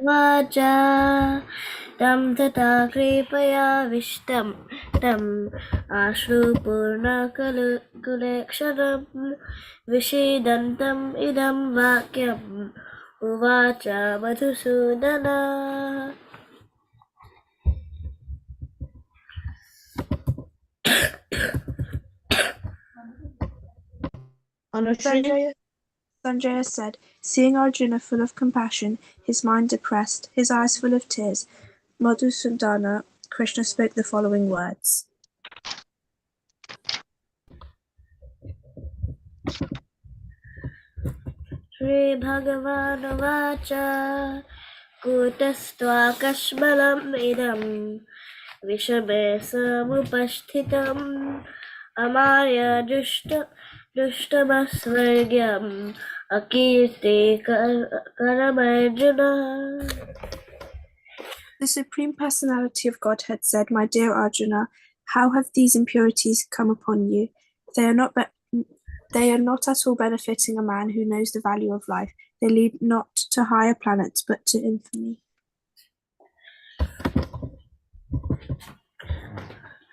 वाचा तं तथा कृपयाविष्टं तम् आश्रुपूर्णकुलेक्षणं विषीदन्तम् इदं वाक्यम् उवाच Madhusudana. Sanjaya said, seeing Arjuna full of compassion, his mind depressed, his eyes full of tears, Madhusudana, Krishna spoke the following words. Shri Bhagavan Vacha Kutastvaakashmalam idam Vishame samupashtitam Amarya dushtamasvargyam Akirti karamarjuna. The Supreme Personality of Godhead said, my dear Arjuna, how have these impurities come upon you? They are not at all benefiting a man who knows the value of life. They lead not to higher planets, but to infamy.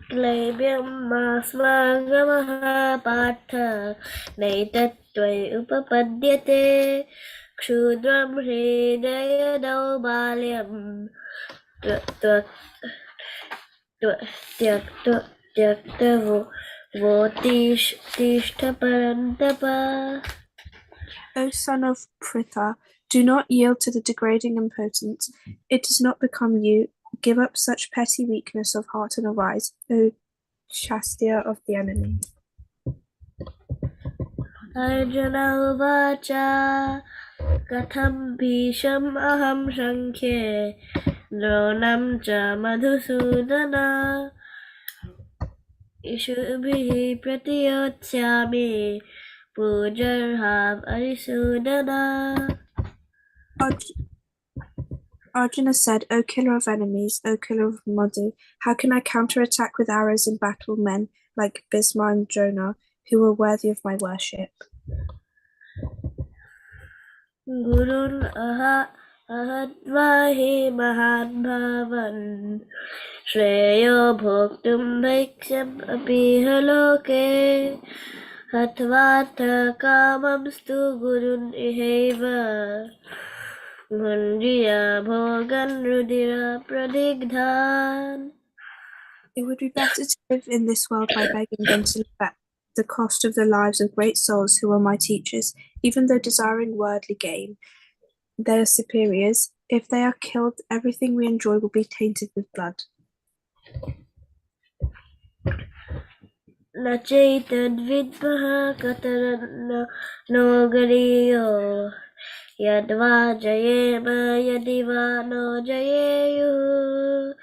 Klaibyam masmagamah partha naitattvai upapadyate kshudram hridaya daubalyam tyaktavo parantapa. O son of Pritha, do not yield to the degrading impotence. It does not become you. Give up such petty weakness of heart and arise, O Shastya of the enemy. Arjuna uvacha katham bhisham aham sankhye dronam cha madhusudana ishubhihi pratiyotsyami pujarhav arisudana. Arjuna said, O killer of enemies, O killer of Madhu, how can I counterattack with arrows in battle men like Bhisma and Drona, who are worthy of my worship? Gurun ahadvahi mahan bhavan Shreyo bhoktum bhiksham apiha loke Hatvatha kamamstu gurun iheva Gunjiya bhogan rudira pradigdhan. It would be better to live in this world by begging than to live at the cost of the lives of great souls who are my teachers. Even though desiring worldly gain, they are superiors. If they are killed, everything we enjoy will be tainted with blood. Nachaitadvidmaha katarana no gariyo Yadva jayema yadiva no jayeyu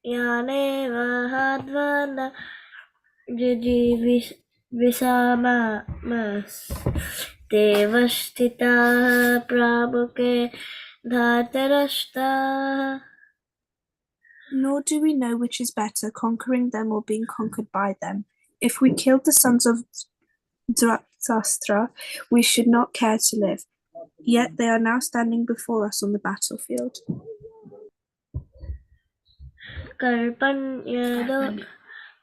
Yaneva hadvana Jiji Visamamas Devashtita Prabhuke Dhatarashta. Nor do we know which is better, conquering them or being conquered by them. If we killed the sons of Dhritarashtra, we should not care to live. Yet they are now standing before us on the battlefield.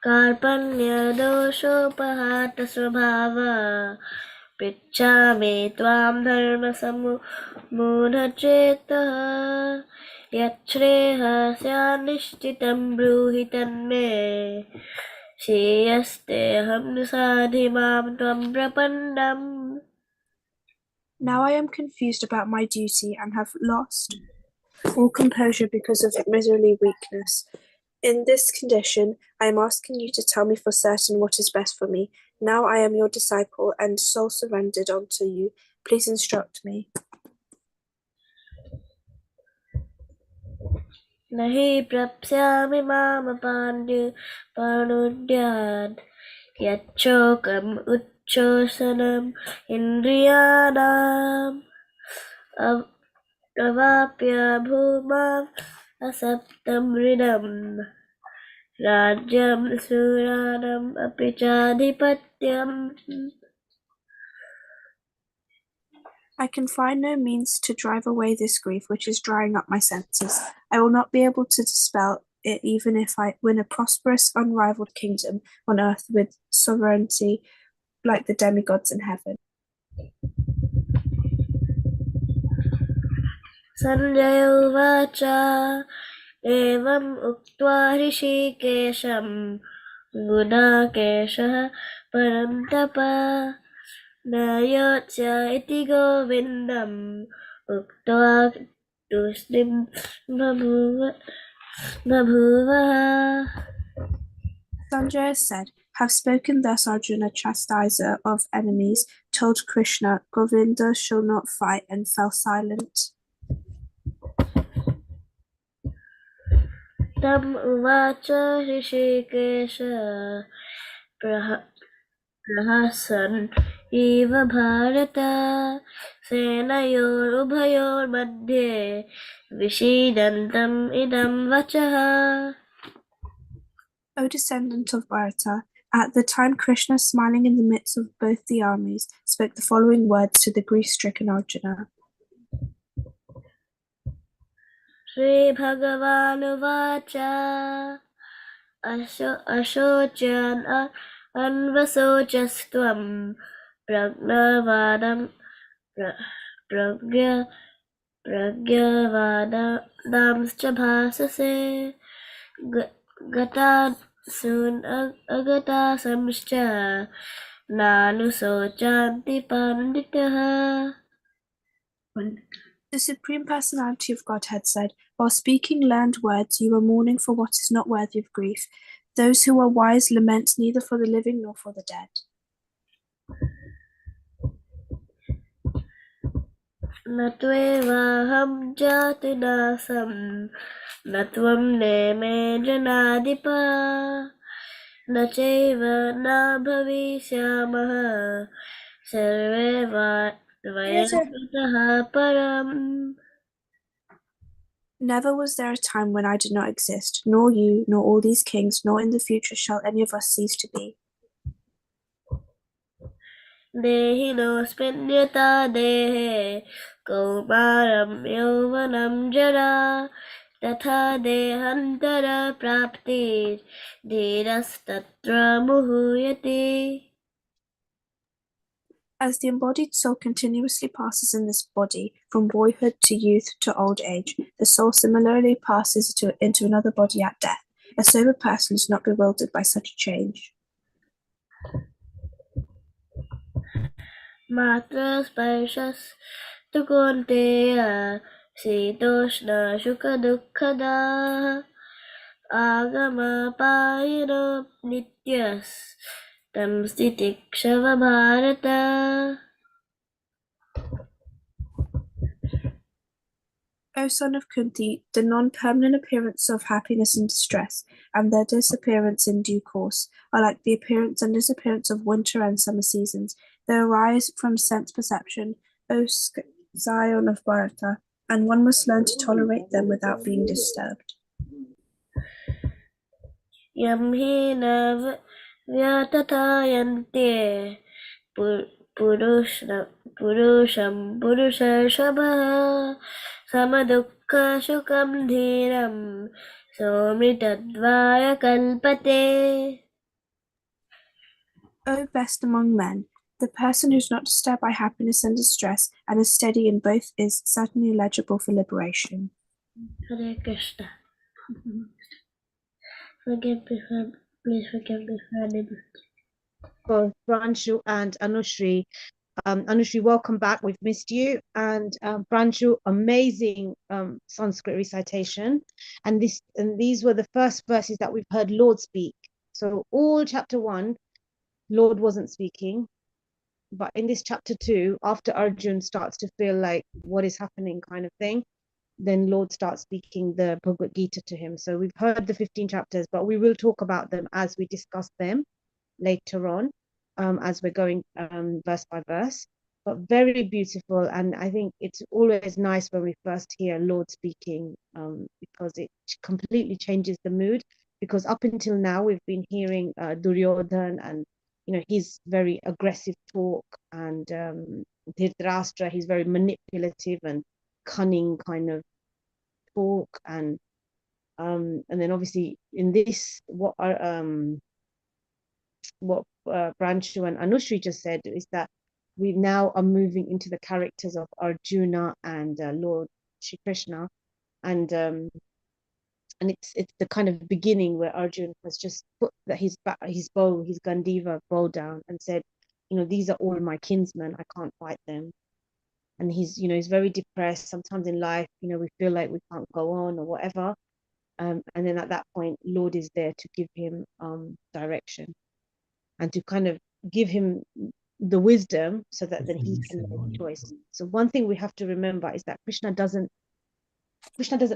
Karpanya doshopahata svabhava Pichami tvam dharma samudhachetaha Yachreha syanishchitam bruhitan me Shiyaste ham sadhimam tvam prapannam. Now I am confused about my duty and have lost all composure because of miserly weakness. In this condition, I am asking you to tell me for certain what is best for me. Now I am your disciple and soul surrendered unto you. Please instruct me. Nahi prapsyami mama panudyad Yachokam uchchosanam indriyanam Avapya bhumam asaptam ridam Rajyam suranam apichadhipatyam. I can find no means to drive away this grief which is drying up my senses. I will not be able to dispel it even if I win a prosperous, unrivaled kingdom on earth with sovereignty like the demigods in heaven. Sanjay uvacha evam uktva hrishikesham Gudakeshah parantapa Nayotya iti govindam Uktva tustim babhuva. Sanjaya said, "Have spoken thus Arjuna, chastiser of enemies, told Krishna, Govinda shall not fight, and fell silent." Tam uvacha Hrishikesha Prahasan Eva Bharata Senayor Ubhayor Madhye Vishidantam Idam Vachaha. O descendant of Bharata, at the time Krishna, smiling in the midst of both the armies, spoke the following words to the grief-stricken Arjuna. Shri Bhagavanuvacha Ashocyan Anvasocastvam Pragnavadam Pragyavadamscha bhasase Gata soon agata samscha Nanusochanti panditaha. The Supreme Personality of Godhead said, "While speaking learned words, you are mourning for what is not worthy of grief. Those who are wise lament neither for the living nor for the dead." Natvevaham jatinasam Natvam neme janadipa Nacheva na bhavishyamaha Sarve vayam param. Never was there a time when I did not exist, nor you, nor all these kings, nor in the future shall any of us cease to be. Dehinosmin yata dehe Kaumaram yauvanam jara Tatha dehantara prapti Dhirastatra muhuyati. As the embodied soul continuously passes in this body, from boyhood to youth to old age, the soul similarly passes into another body at death. A sober person is not bewildered by such a change. Matra sparshas tu konteya Sitoshna shuka dukkada Agama payano nityas Tam stitikshava bharata. O son of Kunti, the non-permanent appearance of happiness and distress, and their disappearance in due course, are like the appearance and disappearance of winter and summer seasons. They arise from sense perception, O scion of Bharata, and one must learn to tolerate them without being disturbed. Yam hi na vyatatayanti purusham samadukha shukam dhiram somritadvaya kalpate. O best among men, the person who is not disturbed by happiness and distress and is steady in both is certainly eligible for liberation. Hare Krishna. Please forgive me for any Both Pranshu and Anushri. Anushri, welcome back. We've missed you. And Pranshu, amazing Sanskrit recitation. And these were the first verses that we've heard Lord speak. So all chapter 1, Lord wasn't speaking. But in this chapter 2, after Arjun starts to feel like what is happening kind of thing, then Lord starts speaking the Bhagavad Gita to him. So we've heard the 15 chapters, but we will talk about them as we discuss them later on, as we're going verse by verse. But very beautiful, and I think it's always nice when we first hear Lord speaking, because it completely changes the mood. Because up until now we've been hearing Duryodhan and he's very aggressive talk, and Dhritarashtra, he's very manipulative and cunning kind of talk, and then obviously in this, what Branshu and Anushri just said is that we now are moving into the characters of Arjuna and Lord Shri Krishna, and it's the kind of beginning where Arjuna has just put his bow, his Gandiva bow down, and said, these are all my kinsmen, I can't fight them. And he's very depressed. Sometimes in life, we feel like we can't go on or whatever. And then at that point, Lord is there to give him direction and to kind of give him the wisdom so that then he can make a choice. So one thing we have to remember is that Krishna doesn't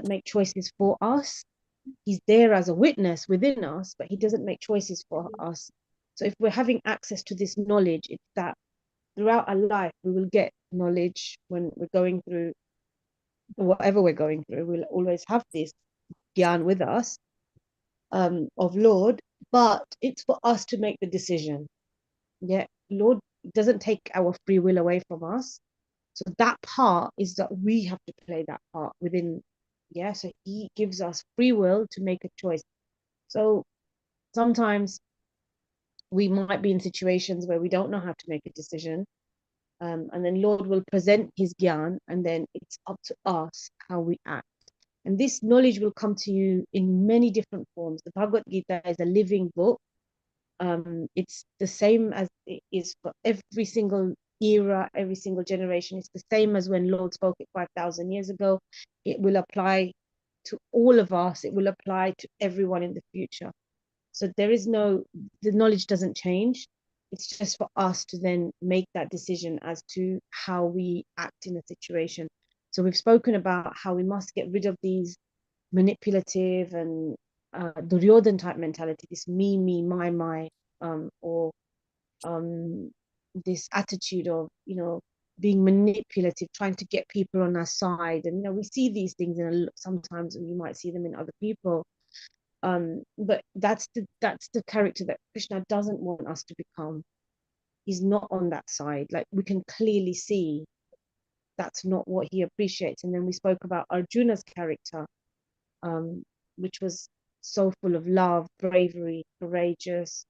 make choices for us. He's there as a witness within us, but he doesn't make choices for us. So if we're having access to this knowledge, it's that throughout our life, we will get knowledge when we're going through whatever we're going through. We'll always have this gyan with us of Lord, but it's for us to make the decision. Yeah, Lord doesn't take our free will away from us. So that part is that we have to play that part within. Yeah, so he gives us free will to make a choice. So sometimes we might be in situations where we don't know how to make a decision. And then Lord will present his gyan, and then it's up to us how we act. And this knowledge will come to you in many different forms. The Bhagavad Gita is a living book. It's the same as it is for every single era, every single generation. It's the same as when Lord spoke it 5,000 years ago. It will apply to all of us. It will apply to everyone in the future. So the knowledge doesn't change. It's just for us to then make that decision as to how we act in a situation. So we've spoken about how we must get rid of these manipulative and Duryodhan type mentality, this me, my, or this attitude of, being manipulative, trying to get people on our side. And, we see these things sometimes we might see them in other people. But that's the character that Krishna doesn't want us to become. He's not on that side. Like, we can clearly see that's not what he appreciates. And then we spoke about Arjuna's character, which was so full of love, bravery, courageous.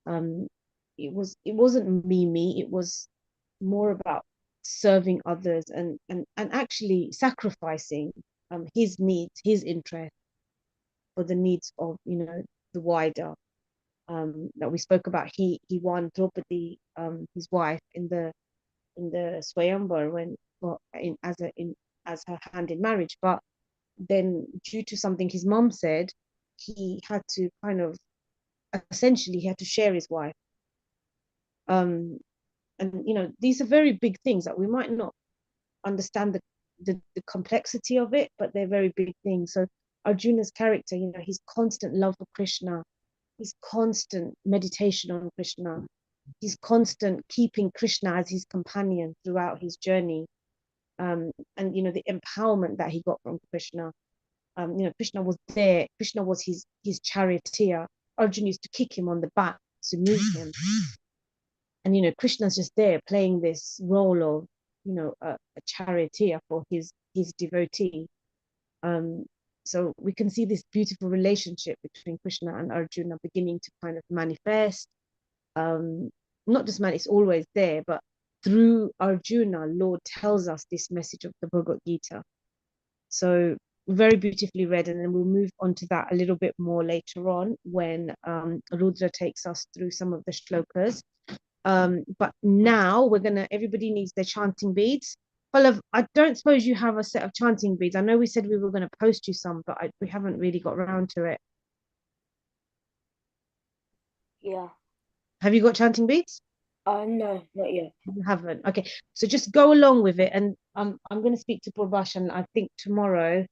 It wasn't me. It was more about serving others and actually sacrificing his needs, his interest for the needs of the wider. That we spoke about. He won Draupadi, his wife, in the Swayamvar as her hand in marriage, but then due to something his mom said, he had to essentially he had to share his wife. And these are very big things that we might not understand the complexity of it, but they're very big things. So Arjuna's character, his constant love for Krishna, his constant meditation on Krishna, his constant keeping Krishna as his companion throughout his journey, and the empowerment that he got from Krishna. Krishna was there. Krishna was his charioteer. Arjuna used to kick him on the back to move him, and Krishna's just there playing this role of a charioteer for his devotee. So we can see this beautiful relationship between Krishna and Arjuna beginning to kind of manifest. Not just it's always there, but through Arjuna, Lord tells us this message of the Bhagavad Gita. So very beautifully read, and then we'll move on to that a little bit more later on when Rudra takes us through some of the shlokas. But now everybody needs their chanting beads. Pallav, I don't suppose you have a set of chanting beads. I know we said we were going to post you some, but we haven't really got around to it. Yeah. Have you got chanting beads? No, not yet. You haven't. Okay, so just go along with it, and I'm going to speak to Purbash, and I think tomorrow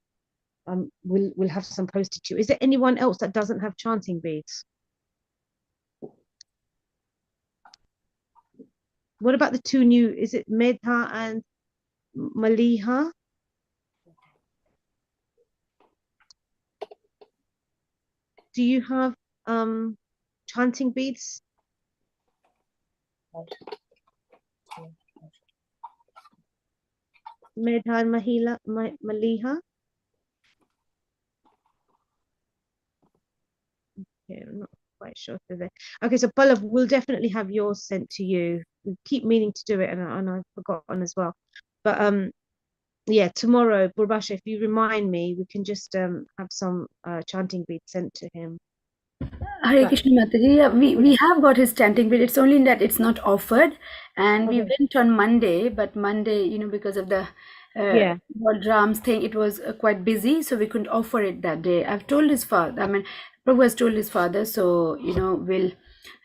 we'll have some posted to you. Is there anyone else that doesn't have chanting beads? What about the two new? Is it Medha and Maliha? Do you have chanting beads? Medhan Maliha. Okay, I'm not quite sure if they're there. Okay, so Pallav, we'll definitely have yours sent to you. We keep meaning to do it, and I've forgotten as well. But yeah, tomorrow, Burbasha, if you remind me, we can just have some chanting beads sent to him. Hare Right. Krishna Mataji. Yeah, we have got his chanting bill. It's only that it's not offered, and we Okay. went on Monday, but Monday, because of the Yeah. Lord Ram's thing, it was quite busy, so we couldn't offer it that day. I've told his father. I mean, Prabhu has told his father, so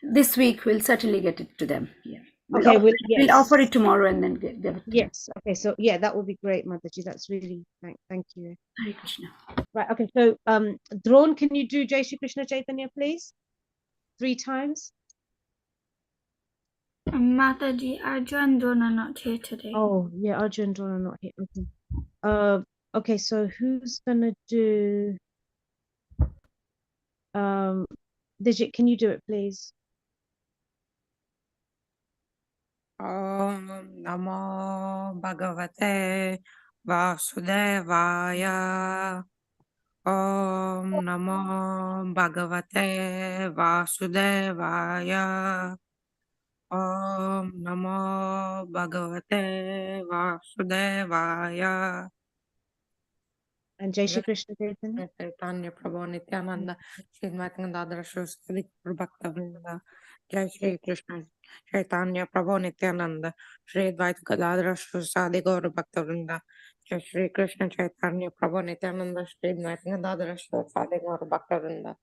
this week we'll certainly get it to them. Yeah. Okay. We'll Yes. offer it tomorrow and then give it to them. Yes. Okay. So yeah, that would be great, Mataji. That's really thank you. Hare Krishna. Right. Okay. So Drone, can you do Jai Shri Krishna Chaitanya, please? 3 times. Mataji, Arjun and Drone are not here today. Oh yeah, Arjun and Drone are not here. Okay. Okay. So who's gonna do? Digit, can you do it, please? Om Namo Bhagavate Vasudevaya. Om Namo Bhagavate Vasudevaya. Om Namo Bhagavate Vasudevaya. And Jai Shri Krishna Chaitanya. Chaitanya Prabhu Nityananda, Srimati Gadadhara Sri Bhakta Vrinda, Jai Shri Krishna Chaitanya Prabhu Nityananda, Sri Advaita Gadadhara Sadi Gaur Bhakta Vrinda, Jai Shri Krishna Chaitanya Prabhu Nityananda, Sri Advaita Gadadhara Sadi Gaur Bhakta Vrinda.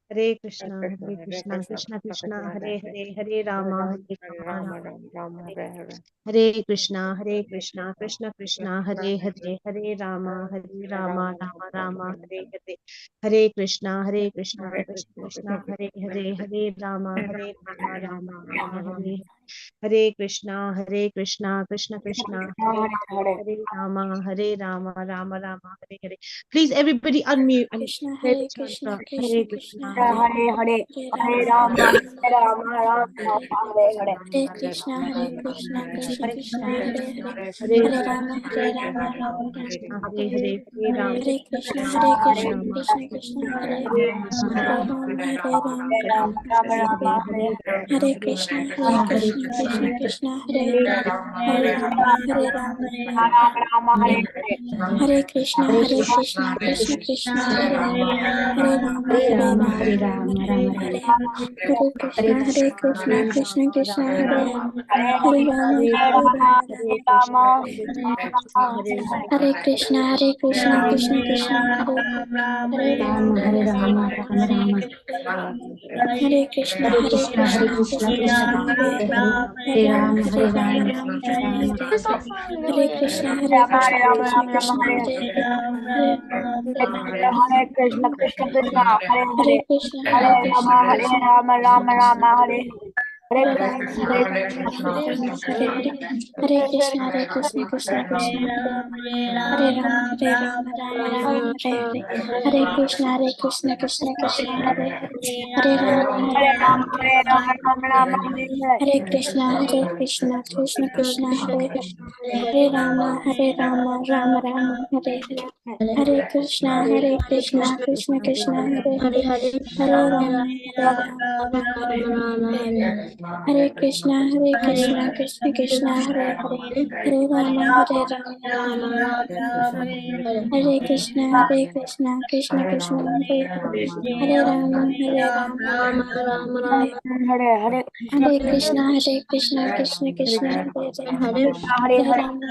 Hare Krishna, Hare Krishna, Krishna Krishna, Hare Hare, Hare Rama, Hare Rama, Hare Krishna, Hare Krishna, Krishna Krishna, Hare Hare, Hare Rama, Hare Rama, Rama Rama, Hare Hare, Hare Krishna, Hare Krishna, Krishna Krishna, Hare Hare, Hare Rama, Hare Rama, Rama Rama, Hare Hare Krishna, Hare Krishna, Krishna Krishna, Hare Hare Rama, Hare Rama, Rama Rama, Hare Hare. Please, everybody, unmute and Krishna, say the Hare chant Krishna, for Krishna Hare Krishna, Krishna, Hare Hare Hare, Rama, Hare Hare Rama, Rama, Rama Rama, Hare Hare. Hare Krishna, Hare Krishna, Krishna Hare Krishna, Hare, Hare Hare, Hare Hare Krishna, Rama, Hare Hare Rama, Rama Krishna, Rama, Hare Hare Hare, Hare, Hare Rama, Hare Krishna, Hare Hare Krishna, Rama, Krishna Krishna, Hare Hare Hare, Krishna, Hare Hare Rama, Krishna, Hare Rama, Hare Rama Rama, Rama Hare Hare Hare, Rama, Hare, Hare Krishna, Hare Hare Krishna, Krishna Krishna, Krishna, Hare Hare Hare, Hare Rama, Hare Rama, Rama Rama Rama, Rama, Hare Hare. Hare Krishna, Hare Hare Krishna, Krishna, Hare Krishna Krishna, Krishna, Hare Hare, Hare Rama, Hare Hare Rama, Rama, Hare Rama Rama, Rama, Rama Hare Rama, Hare, Hare Hare Krishna, Hare Krishna, Krishna, Hare Krishna Rama, Krishna, Rama Hare Rama, Hare, Hare Hare Rama, Hare Hare Krishna, Rama, Hare Rama Krishna, Rama, Rama, Hare Krishna Hare, Krishna, Hare Hare, Hare Krishna, Hare Krishna, Hare Krishna Krishna, Hare Hare, Hare Rama, Rama, Hare Hare Rama, Rama, Rama Rama Rama, Rama, Hare Hare, Hare Krishna, Hare Hare Krishna, Hare Krishna, Krishna, Krishna Krishna Krishna, Krishna, Hare Hare Hare, Hare, Hare Rama, Hare Hare Rama, Rama, Rama Hare Rama, Rama, Hare Hare, Hare Krishna, Hare Hare Rama, Krishna, Rama Krishna Rama, Krishna, Hare Hare Hare. Hare, Hare Rama, Hare Rama, Hare Krishna, Krishna Krishna, Hare Hare Hare. Krishna, Hare Hare Krishna, Rama, Hare Krishna Rama, Krishna, Rama Krishna Rama, Hare Hare Hare, Hare. Hare Hare Krishna, Rama, Hare Hare Rama, Krishna, Rama Krishna Rama, Krishna, Hare Hare, Hare Krishna, Hare Krishna, Krishna Krishna, Hare Hare Rama, Hare Rama, Rama Rama, Hare Hare, Hare Krishna, Hare Krishna, Krishna Krishna, Hare Hare, Hare Rama, Hare Hare Rama, Rama, Hare Rama Rama, Rama, Rama Hare Rama, Hare, Hare Hare. Hare Krishna, Hare Krishna, Krishna Krishna, Hare Hare, Hare Rama, Hare Rama, Rama Rama, Hare Hare, Hare Krishna, Hare Krishna, Krishna Krishna, Hare Hare, Hare Rama, Hare Rama, Rama Rama, Hare Hare, Hare Krishna, Hare Krishna, Krishna Krishna, Hare Hare, Hare Rama, Hare Rama, Rama Rama, Hare Hare, Hare Krishna, Hare Krishna, Krishna Krishna, Hare Hare, Hare Rama, Hare Rama, Rama Rama, Hare Hare, Hare Hare Krishna, Hare Krishna, Hare Krishna, Krishna Krishna, Hare Hare, Hare Hare Hare. Rama, Hare Hare Rama,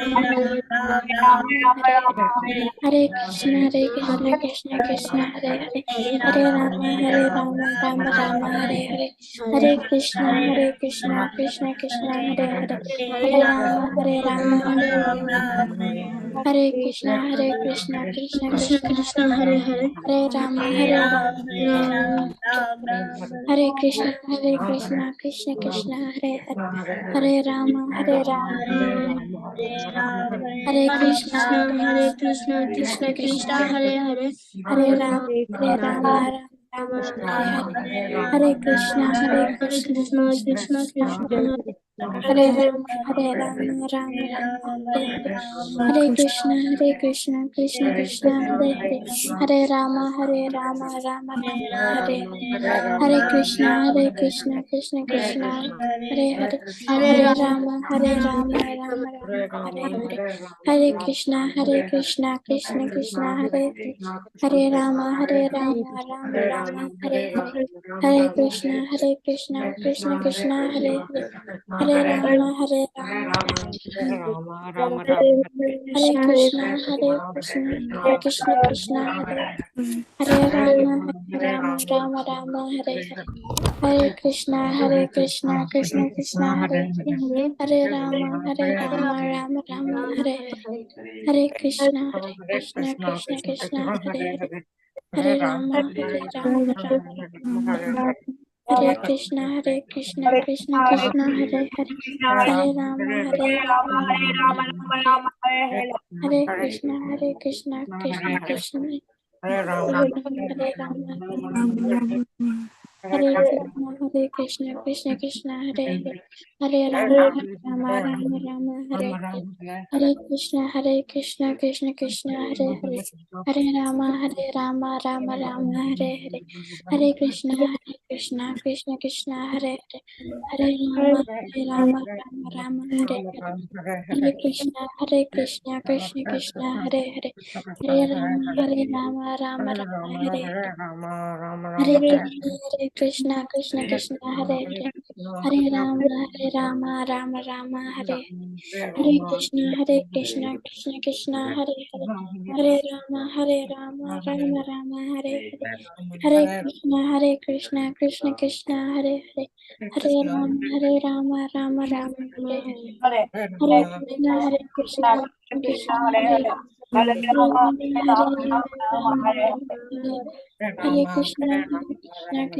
Rama Rama, Rama, Rama Hare Hare, Rama, Hare Hare Krishna, Hare Krishna, Krishna Krishna, Hare Hare, Hare Rama, Hare Rama, Rama Rama, Hare Hare, Hare Krishna, Hare Krishna, Krishna Krishna, Hare Hare, Hare Rama, Hare Rama, Rama Rama, Hare Krishna, Hare Krishna, Krishna Krishna, Hare Hare, Hare Rama, Hare Rama, Rama Hare Krishna, Hare Krishna, Krishna Krishna, Hare Hare, Hare Rama, Hare Rama, Hare Krishna, Hare Krishna, Krishna Krishna, Hare Hare, Hare Rama, Hare Rama, Rama Hare Krishna Hare Krishna Krishna Krishna Hare Rama Hare Rama Rama Rama Hare Hare Hare Krishna Krishna Krishna Hare Hare Hare Rama Rama Rama Hare Hare Hare Krishna Krishna Krishna Hare Hare Hare Rama Rama Rama Hare Hare Hare Krishna Krishna Krishna Hare Hare Hare Rama Rama Rama Hare Hare Hare Krishna Krishna Krishna Hare Hare Hare Rama Hare Krishna Krishna Krishna Hare Hare Rama Rama Rama Hare Hare Hare Krishna Krishna Krishna Hare Hare Hare Rama Rama Rama Hare Hare Hare Krishna Krishna Krishna Hare Hare Hare Rama Rama Hare Krishna Krishna Krishna Hare Hare Hare Rama Rama Hare Krishna Krishna Krishna Hare Rama Hare Krishna Krishna Hare Hare Hare Rama Rama Hare Hare Krishna Krishna Krishna Hare Hare Hare Rama Rama Rama Hare Hare Hare Krishna Krishna Krishna Hare Hare Hare Rama Rama Rama Hare Hare Hare Krishna Krishna Krishna Hare Hare Hare Rama Rama Rama Hare Hare Hare Krishna Krishna Hare Hare Hare Rama Rama Rama Hare Hare Krishna Krishna Krishna Hare Hare Hare Rama Rama Rama Hare Hare Hare Krishna Krishna Hare Hare Hare Rama Rama Rama Hare Hare Hare Krishna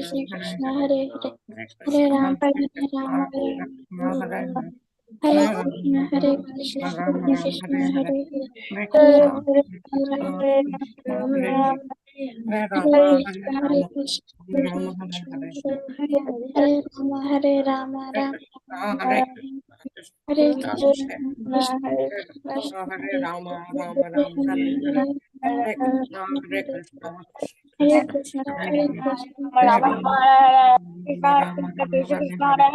Krishna Hare Hare Hare Hare Krishna Krishna Hare Hare Hare Rama Rama Hare Krishna Krishna Krishna Hare Hare Hare Rama Hare Krishna Krishna Krishna Hare Rama Rama Hare Hare Krishna Krishna Krishna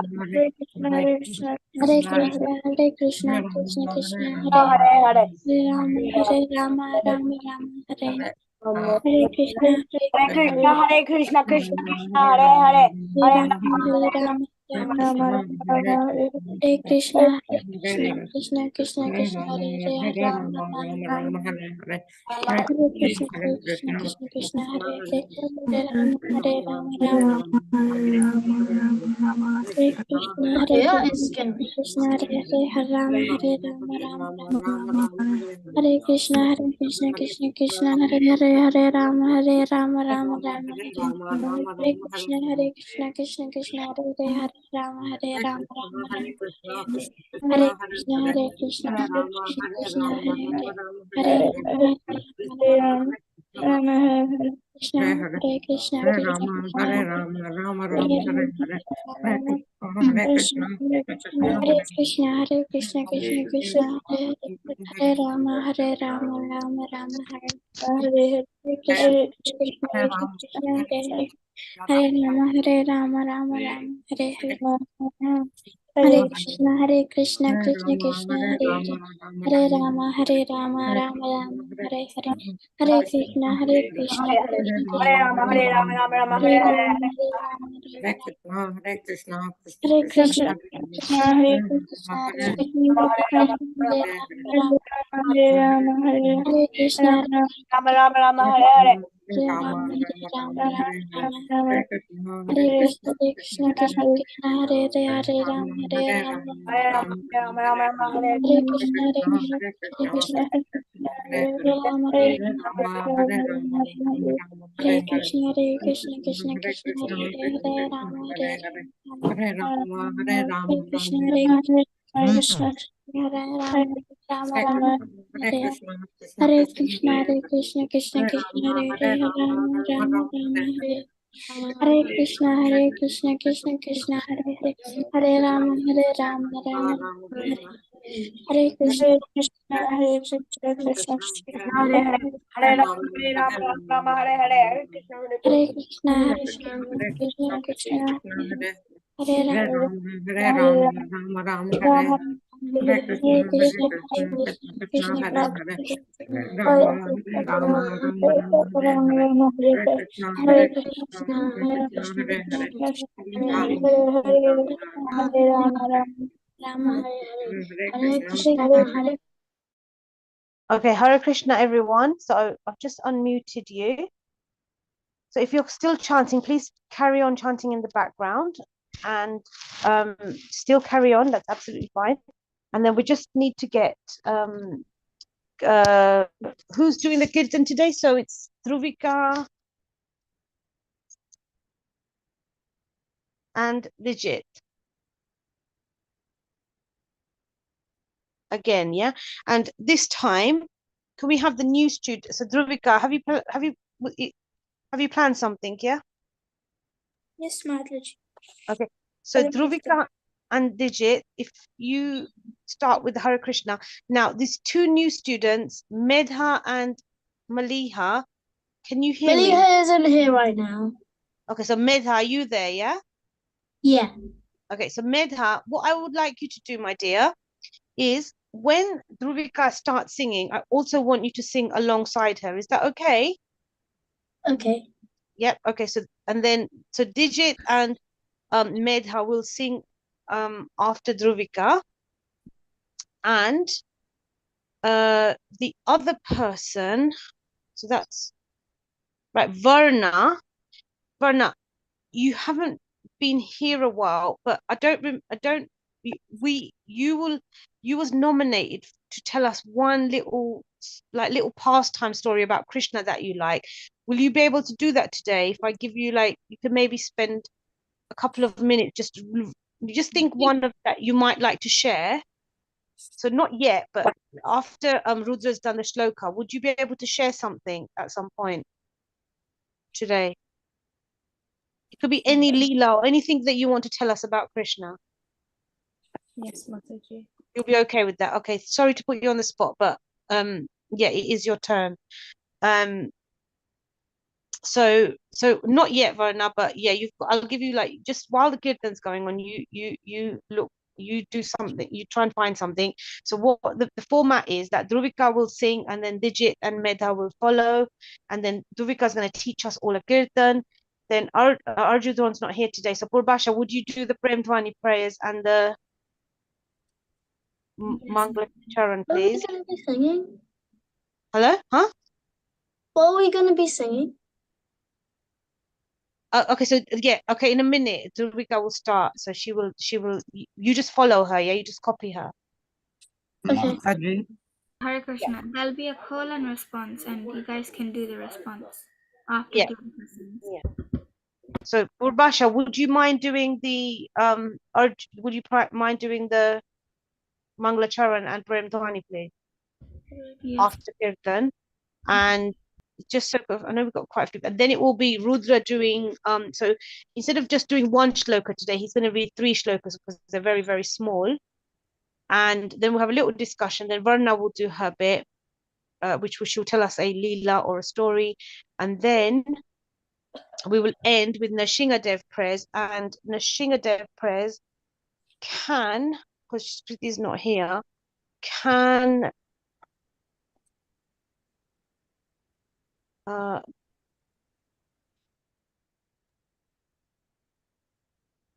Hare Hare Krishna Hare Krishna Krishna Hare Hare Rama Rama Hare Hare Krishna Krishna Hare Hare Hare Rama Rama Hare Krishna Krishna Hare Rama Rama Hare Krishna Krishna Hare Hare Hare Rama Rama Hare Krishna Krishna Hare Hare Rama Rama Hare Krishna Krishna Hare Hare Rama Rama Rama Hare Hare Krishna Krishna Hare Hare Rama Rama Hare Krishna Krishna Hare Hare Hare Rama Krishna Krishna Hare Krishna Krishna Hare Hare Rama Rama Hare Hare Krishna Krishna Hare Hare Rama Rama Hare Hare Hare Krishna Krishna Hare Hare Hare Rama Rama Rama Hare Hare Hare Krishna Krishna Hare Rama Hare Rama Hare Hare Hare Rama Hare Krishna Krishna Krishna Hare Hare Krishna Rama Hare Hare Rama Hare Krishna Krishna Hare Hare Rama Hare Hare Krishna Krishna Hare Rama Hare Krishna Krishna Hare Hare Rama Hare Krishna Krishna Hare Rama Rama Rama Hare Hare Krishna Krishna Krishna Hare Hare Rama Rama Rama Hare Hare Krishna Krishna Krishna Hare Hare Hare Rama Rama Hare Hare Krishna Hare Krishna Krishna Krishna Hare Hare Hare Rama Rama Hare Hare Hare Krishna Hare Krishna Krishna Krishna Hare Hare Rama Ram, Hare Ram, Ram Ram, Hare Hare Krishna, Hare Hare Krishna Krishna, Krishna Krishna, Krishna Hare Krishna Hare, Hare Hare Rama, Hare Rama, Rama Rama, Hare Hare, Hare Krishna, Hare Hare Krishna, Krishna Krishna Krishna, Hare Hare, Hare Rama, Hare Rama Rama Hare Hare Krishna. Krishna. Okay, Hare Krishna, everyone. So I've just unmuted you. So if you're still chanting, please carry on chanting in the background and still carry on. That's absolutely fine. And then we just need to get who's doing the kirtan today? So it's Dhruvika and Vijit. Again, yeah. And this time, can we have the new student? So Dhruvika, have you planned something? Yeah. Yes, Mataji. Okay. So Hare Krishna. Dhruvika and Dijit, if you start with Hare Krishna. Now, these two new students, Medha and Maliha, can you hear me? Maliha isn't here right now. Okay, so Medha, are you there? Yeah. Yeah. Okay, so Medha, what I would like you to do, my dear, is when Dhruvika starts singing, I also want you to sing alongside her. Is that okay? Okay. Yep. Okay. So Dijit and Medha will sing after Dhruvika, and the other person, so that's right, Varna, you haven't been here a while, but you was nominated to tell us one little pastime story about Krishna that you like. Will you be able to do that today? If I give you you can maybe spend a couple of minutes, just think one of that you might like to share. So not yet, but after Rudra's done the shloka, would you be able to share something at some point today? It could be any Leela or anything that you want to tell us about Krishna. Yes, Mataji. You'll be okay with that. Okay, sorry to put you on the spot, but yeah, it is your turn. So not yet, Varna, but yeah, I'll give you just while the kirtan's going on, you do something, you try and find something. So what the format is that Dhruvika will sing, and then Dijit and Medha will follow, and then Dhruvika is going to teach us all a kirtan. Then Arjudron's not here today, so Purbasha, would you do the Prem Dhwani prayers and the Mangala Charan, please? What are we going to be singing? Hello? Huh? What are we going to be singing? Okay, so yeah, okay, in a minute Dhruvika will start, so she will you just follow her, yeah, you just copy her. Okay. Mataji. Hare Krishna. There'll be a call and response, and you guys can do the response after Yeah. doing the lessons. Yeah. So Purbasha, would you mind doing the mind doing the Mangala Charan and Prem Dhwani, please? Yes. After Kirtan, and just so I know we've got quite a few, and then it will be Rudra doing so instead of just doing one shloka today, he's going to read 3 shlokas because they're very, very small, and then we'll have a little discussion. Then Varna will do her bit, which she'll tell us a Leela or a story, and then we will end with Nrsingadev prayers, and Nrsingadev prayers can, because Shruti is not here, can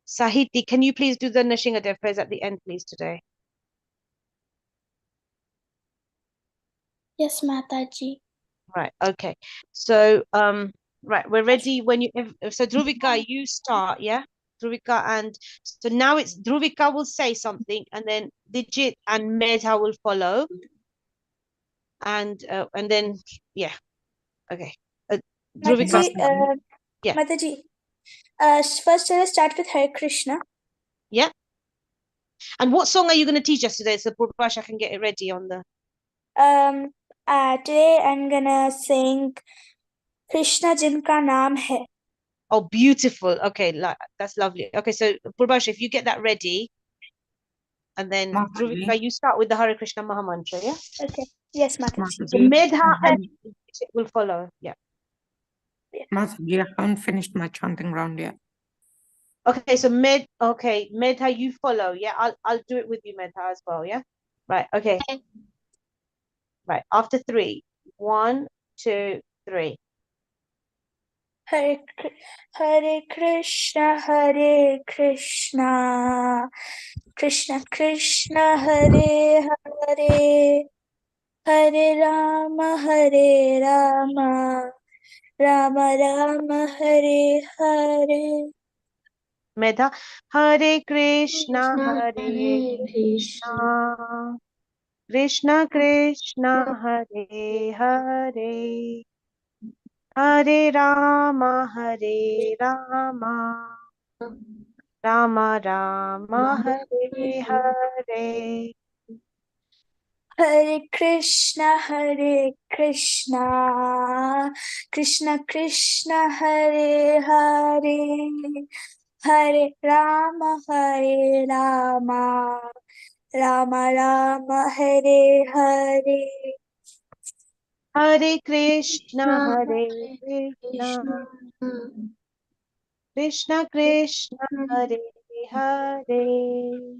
Sahiti, can you please do the Nrsingadev prayers at the end, please, today? Yes, Mataji. Right, okay. So, right, we're ready when you, so Dhruvika, you start, yeah? Dhruvika, and so now it's Dhruvika will say something, and then Dijit and Medha will follow. And then, yeah, okay. Dhruvika, Mataji, yeah. Mataji, first let's start with Hare Krishna. Yeah. And what song are you going to teach us today? So Purbash, I can get it ready on the. Today I'm gonna sing Krishna Jinka Naam Hai. Oh, beautiful. Okay, that's lovely. Okay, so Purbash, if you get that ready, and then Druvika, you start with the Hare Krishna Maha Mantra, yeah? Okay. Yes, Mataji. The Medha and it will follow. Yeah. Mataji, I haven't finished my chanting round yet. Okay, so Medha, you follow. Yeah, I'll do it with you, Medha, as well. Yeah. Right. Okay. Right. After 3. 1, 2, 3. Hare Krishna, Hare Krishna, Krishna Krishna, Hare Hare, Hare Rama, Hare Rama, Rama Rama, Hare Hare. Medha, Hare Krishna, Hare Krishna, Krishna Krishna, Hare Hare, Hare Rama, Hare Rama, Rama Rama, Hare Hare. Hare Krishna, Hare Krishna, Krishna Krishna, Hare Hare, Hare Rama, Hare Rama, Rama Rama, Hare Hare. Hare Krishna, Hare Krishna, Krishna Krishna, Hare Hare,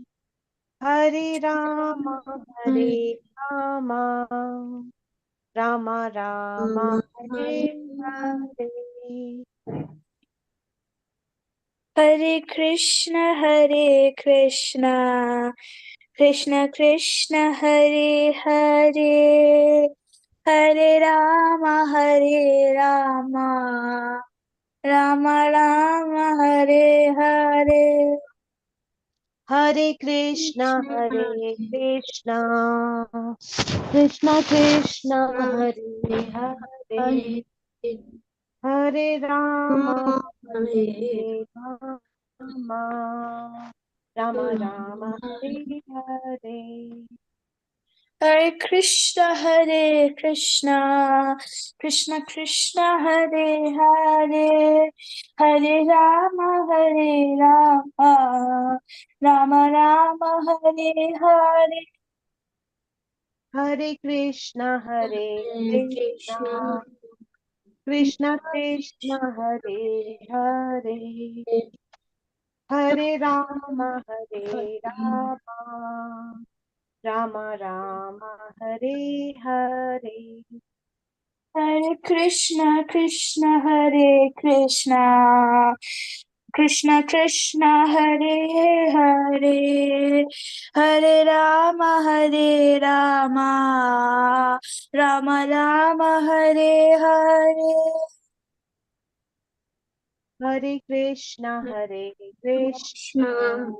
Hare Rama, Hare Rama, Rama Rama, Hare Hare. Hare Krishna, Hare Krishna, Krishna Krishna, Hare Hare, Hare Rama, Hare Rama, Rama Rama, Hare Hare. Hare Krishna, Hare Krishna, Krishna Krishna, Hare Hare, Hare Rama, Hare Rama, Rama Rama, Hare Hare. Hare Krishna, Hare Krishna, Krishna Krishna, Hare Hare, Hare Rama, Hare Rama, Rama Rama, Hare Hare. Hare Krishna, Hare Krishna, Krishna Krishna, Hare Hare, Hare Rama, Hare Rama, Rama Rama, Hare Hare. Hare Krishna, Krishna Hare Krishna, Krishna Krishna Hare Hare, Hare Rama, Hare Rama, Rama Rama, Hare Hare. Hare Krishna, Hare Krishna,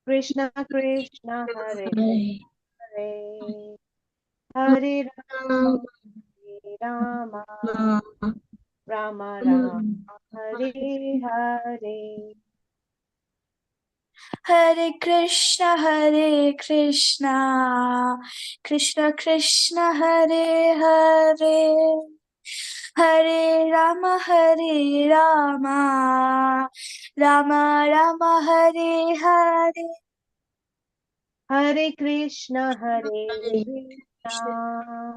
Krishna Krishna, Hare Hare, Hare Rama, Hare Rama, Rama Rama, Hare Hare. Hare Krishna, Hare Krishna, Krishna Krishna, Hare Hare, Hare Rama, Hare Rama, Rama Rama, Hare Hare. Hare Krishna, Hare Krishna,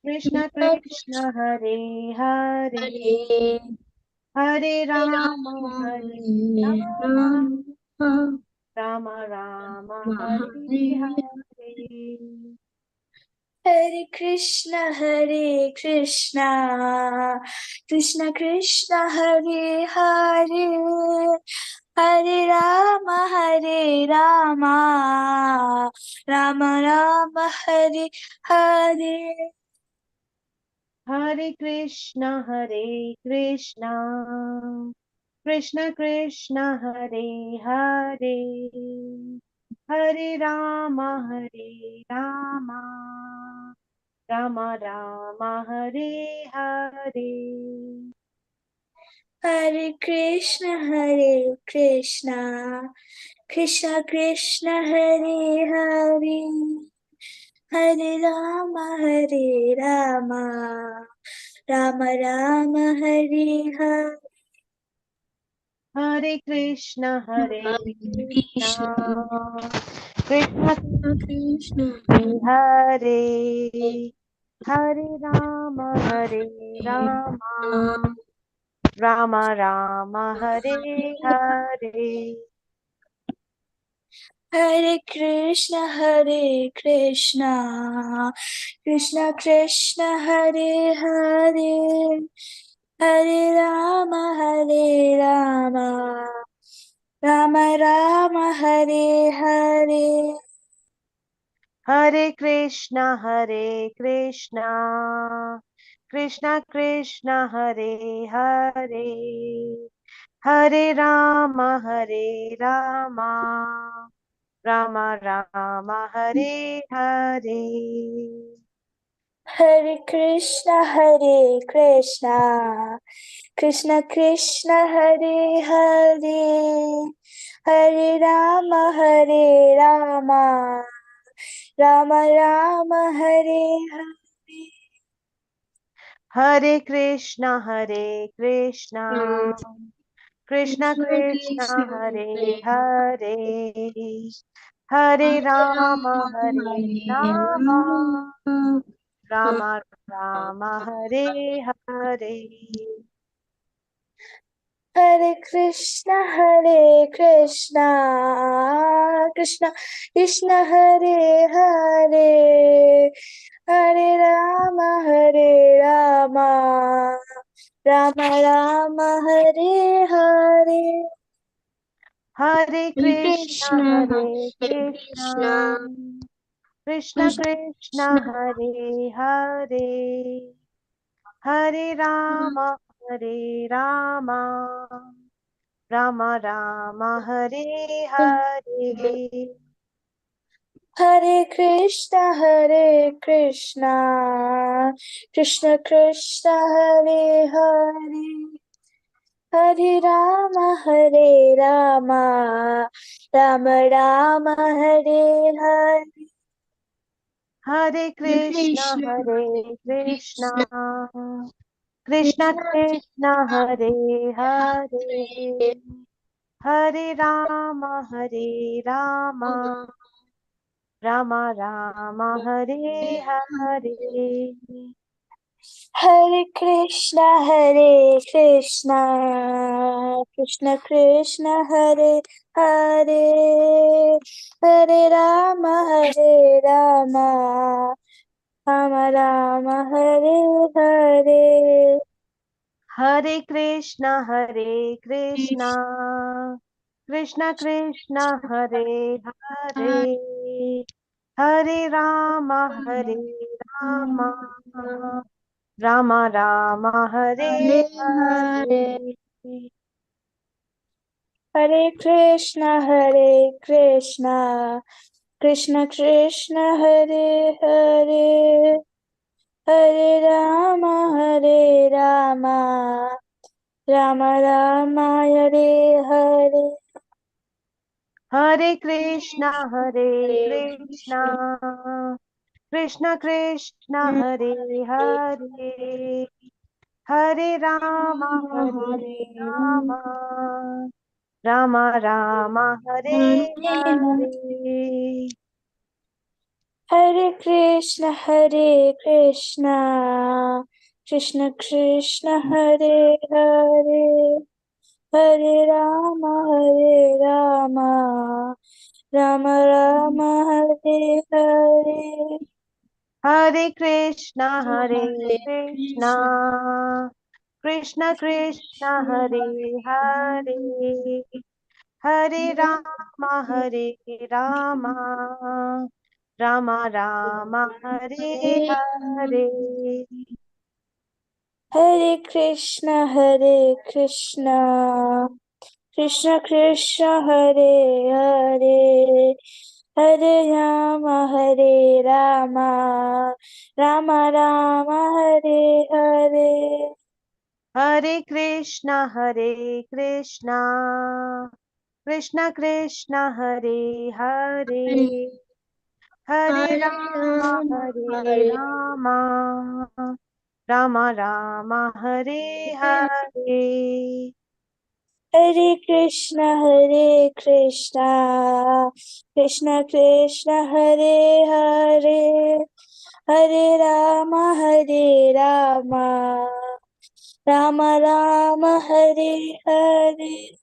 Krishna Krishna, Hare Hare, Hare Rama, Hare Rama, Rama Rama, Hare Hare. Hare Krishna, Hare Krishna, Krishna Krishna, Hare Hare, Hare Rama, Hare Rama, Rama Rama, Hare Hare. Hare Krishna, Hare Krishna, Krishna Krishna, Hare Hare, Hare Rama, Hare Rama, Rama Rama, Hare Hare. Hare Krishna, Krishna Krishna, Hare Hare, Hare Rama, Rama Rama, Hare Hare. Hare Krishna, Krishna Krishna, Hare, Hare Rama, Rama Rama, Hare Hare. Hare Krishna, Krishna Krishna, Hare Hare, Hare Rama, Rama Rama, Hare Hare. Hare Krishna, Krishna Krishna, Hare Hare, Hare Rama, Rama Rama, Hare Hare. Hare Krishna, Krishna Krishna, Hare Hare, Hare Rama, Rama Rama, Hare Hare. Hare Krishna, Krishna Krishna, Hare Hare, Hare Rama, Rama Rama, Hare Hare. Hare Krishna, Krishna Krishna, Hare Hare, Hare Rama, Rama Rama, Hare Hare. Hare Krishna, Krishna Krishna, Hare Hare, Hare Rama, Rama Rama, Hare Hare. Hare Krishna, Krishna Krishna, Hare Hare, Hare Rama, Rama Rama, Hare Hare. Hare Krishna, Krishna Krishna, Hare Hare, Hare Rama, Rama Rama, Hare Hare. Hare Krishna, Krishna Krishna, Hare Hare, Hare Rama, Rama Rama, Hare Hare. Hare Krishna, Krishna Krishna, Hare Hare, Hare Rama, Rama Rama, Hare Hare. Hare Krishna, Krishna Krishna, Hare Hare, Hare Rama, Rama Rama, Hare Hare. Hare Krishna, Krishna Krishna, Hare Hare, Hare Rama, Rama Rama, Hare Hare. Hare Krishna, Krishna Krishna, Hare Hare, Hare Rama, Rama Rama, Hare Hare. Hare Krishna, Krishna Krishna, Hare Hare, Hare Rama, Rama Rama, Hare Hare. Hare Krishna, Krishna Krishna, Hare Hare, Hare Rama, Rama Rama, Hare Hare. Hare Krishna, Krishna Krishna, Hare Hare, Hare Rama, Rama Rama, Hare Hare. Hare Krishna, Krishna Krishna, Hare Hare, Hare Rama, Rama Rama, Hare Hare.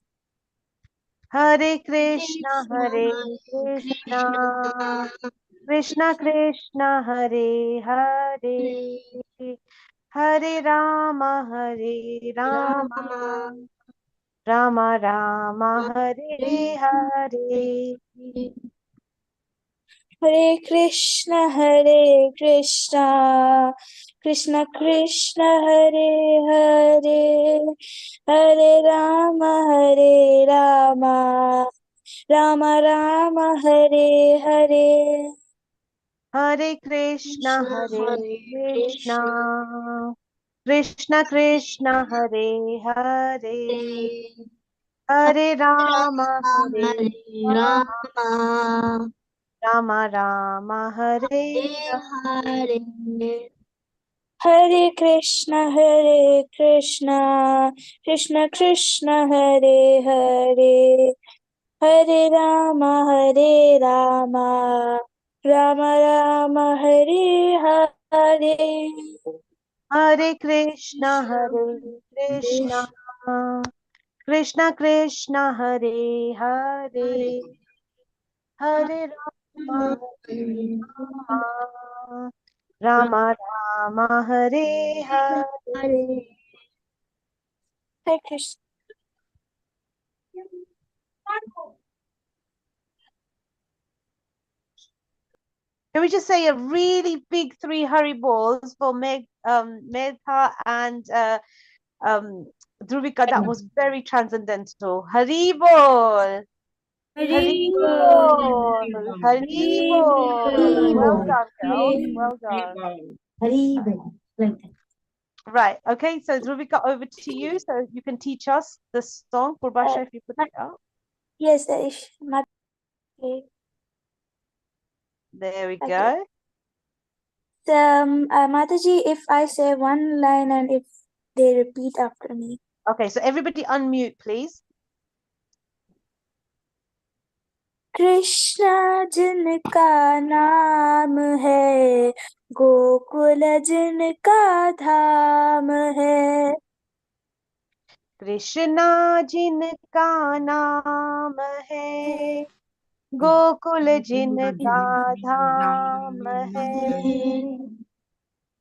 Hare Krishna, Krishna Krishna, Hare Hare, Hare Rama, Rama Rama, Hare Hare. Hare Krishna, Krishna Krishna, Hare Hare, Hare Rama, Rama Rama, Hare Hare. Hare Krishna, Krishna Krishna, Hare Hare, Hare Rama, Rama Rama, Hare Hare. Hare Krishna, Krishna Krishna, Hare Hare, Hare Rama, Rama Rama, Hare Hare. Hare Krishna, Krishna Krishna, Hare Hare, Hare Rama, Rama Rama, Hare Hare. Hare Krishna. Can we just say a really big 3 Hari balls for Megha and Dhruvika? That was very transcendental. Hari bol. Hari bol. Hari bol. Well done, girls. Well done. Right. Okay. So Dhruvika, over to you. So you can teach us the song. Purbasha, if you put it up. Yes, There we Okay. go. Mataji, if I say one line and if they repeat after me. Okay. So everybody unmute, please. Krishna जिनका नाम है, गोकुल जिनका धाम है। कृष्णा जिनका नाम है, गोकुल जिनका धाम है।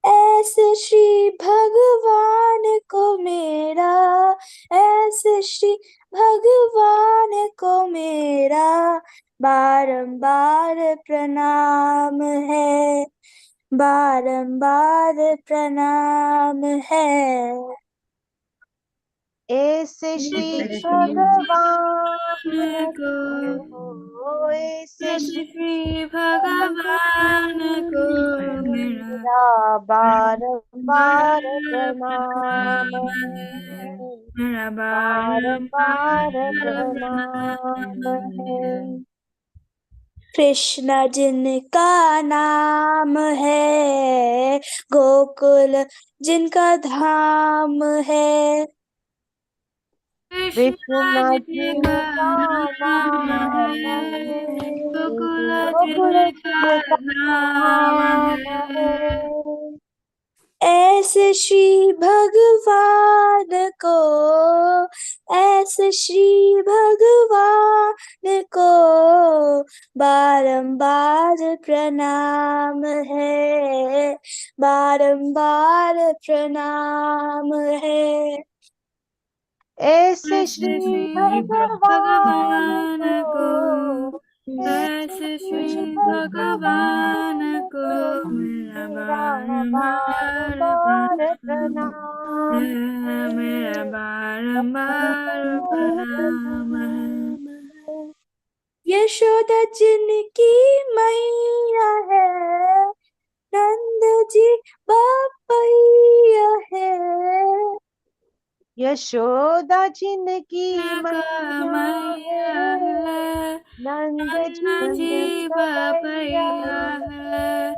ऐसे श्री भगवान को मेरा, ऐसे श्री भगवान को मेरा बारंबार प्रणाम है, बारंबार प्रणाम है। ऐसे श्री भगवान को, ऐसे श्री भगवान को मेरा बारंबार प्रणाम है, बारंबार प्रणाम है। कृष्ण जिनका नाम है, गोकुल जिनका धाम है। कृष्ण जिनका नाम है, गोकुल जिनका धाम है। ऐसे श्री भगवान को, ऐसे श्री भगवान को बारंबार प्रणाम है, बारंबार प्रणाम है। ऐसे श्री भगवान को, ऐसे श्री भगवान को मेरा बारंबार प्रणाम है, मेरा बारंबार प्रणाम है। यशोदा जिनकी मैया है, नंद जी बापैया है। यशोदा जिनकी मैया मैया है, है, नंद नन्ना जी जी भैया बाबैया है।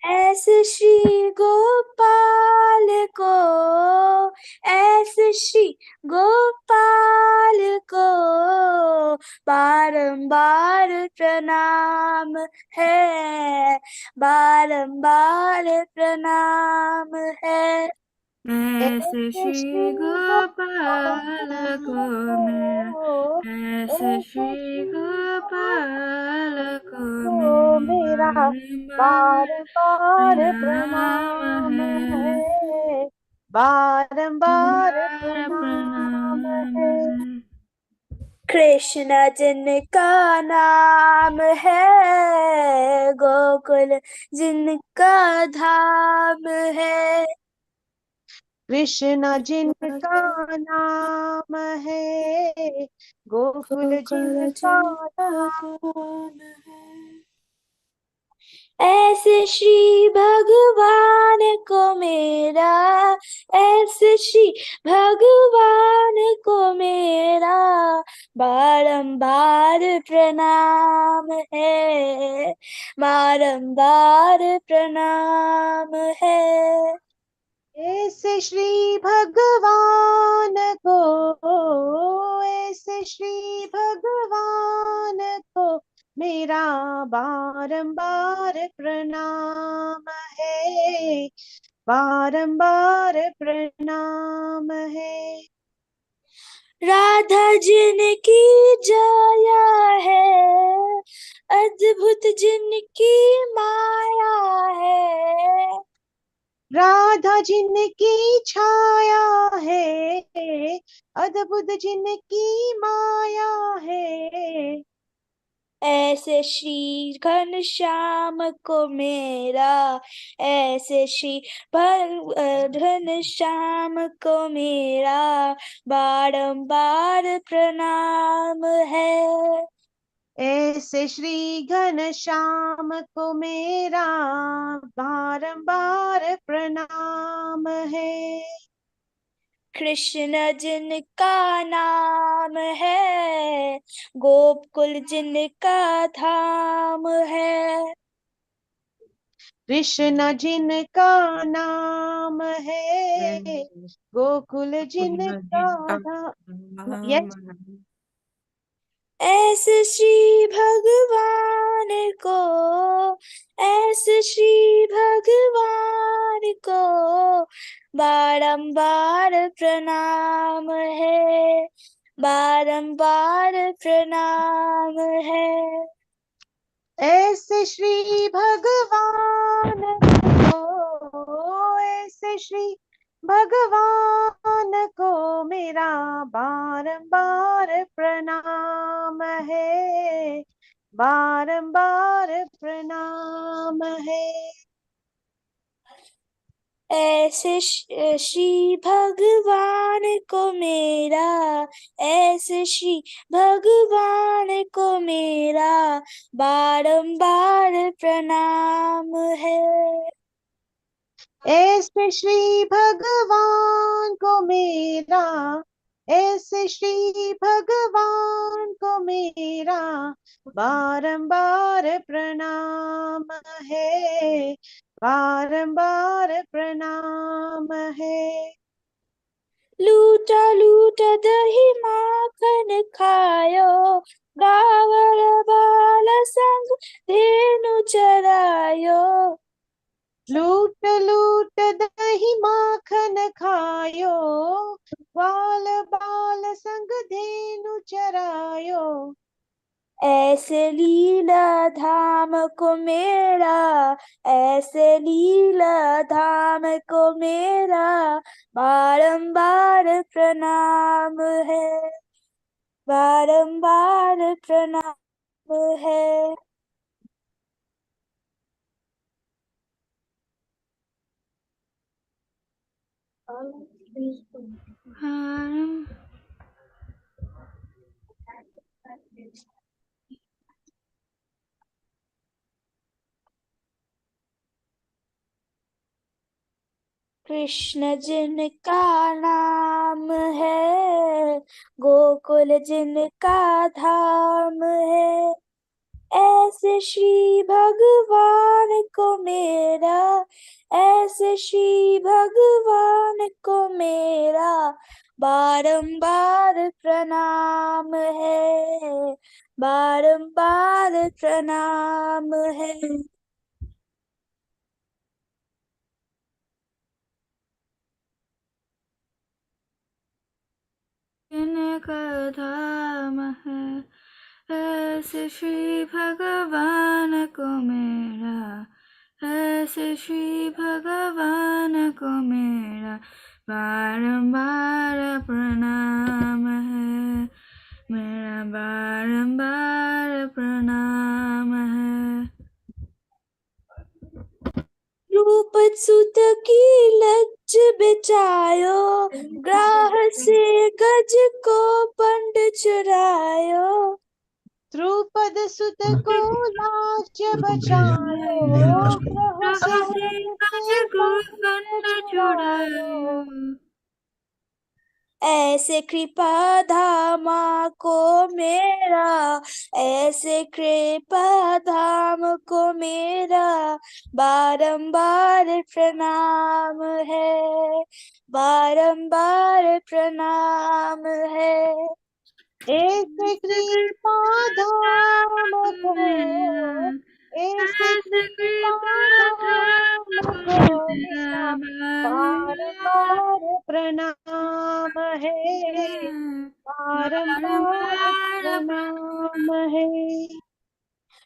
ऐसे श्री गोपाल को, ऐसे श्री गोपाल को बारंबार प्रणाम है, बारंबार प्रणाम है। ऐसे श्री गोपाल को मेरा, ऐसे श्री गोपाल को मेरा बार बार प्रणाम प्रणाम है, है, बारंबार बार प्रणाम प्रणाम है। है। कृष्ण जिनका नाम है, गोकुल जिनका धाम है। कृष्ण जिनका नाम है, गोकुल जिनका धाम है। ऐसे श्री भगवान को मेरा, ऐसे श्री भगवान को मेरा बारंबार प्रणाम है, बारंबार प्रणाम है। ऐसे श्री भगवान को, ऐसे श्री भगवान को मेरा बारंबार प्रणाम है, बारंबार प्रणाम है। राधा जिनकी जया है, अद्भुत जिनकी माया है। राधा जिनकी छाया है, अद्भुत जिनकी माया है। ऐसे श्री घनश्याम को मेरा, ऐसे श्री घनश्याम को मेरा बारंबार प्रणाम है। ऐसे श्री घनश्याम को मेरा बारंबार प्रणाम है। कृष्ण जिनका नाम है, गोकुल जिनका धाम है। कृष्ण जिनका नाम है, गोकुल जिनका धाम। यस, ऐसे श्री भगवान को, ऐसे श्री भगवान को बारंबार प्रणाम है, बारंबार प्रणाम है। ऐसे श्री भगवान को, ऐसे श्री भगवान को मेरा बारंबार प्रणाम है, बारंबार प्रणाम है। ऐसे श्री भगवान को मेरा, ऐसे श्री भगवान को मेरा बारंबार प्रणाम है। ऐसे श्री भगवान को मेरा, ऐसे श्री भगवान को मेरा बारंबार प्रणाम है, बारंबार प्रणाम है। लूटा लूटा दही माखन खायो, गावल बाल संग धेनु चरायो। लूट लूट दही माखन खायो, ग्वाल बाल संग धेनु चरायो। ऐसे लीला धाम को मेरा, ऐसे लीला धाम को मेरा बारंबार प्रणाम है, बारंबार प्रणाम है। कृष्ण जिनका नाम है, गोकुल जिनका धाम है, ऐसे श्री भगवान को मेरा, ऐसे श्री भगवान को मेरा बारंबार प्रणाम है, बारंबार प्रणाम है। जिनका धाम है, ऐसे श्री भगवान को मेरा, ऐसे श्री भगवान को मेरा बारंबार प्रणाम है, मेरा बारंबार प्रणाम है। रूप सुत की लज्ज बिचायो, ग्राह से गज को पंड चुरायो, द्रुपद सुत को लाज बचायो, ग्रह से गज को पंड छुड़ायो। ऐसे कृपा धामा को मेरा, ऐसे कृपा धाम को मेरा बारंबार प्रणाम है, बारंबार प्रणाम है। ऐसे कृपा धाम को, ऐसे कृपा धाम को मेरा बारंबार प्रणाम है, बारंबार प्रणाम है।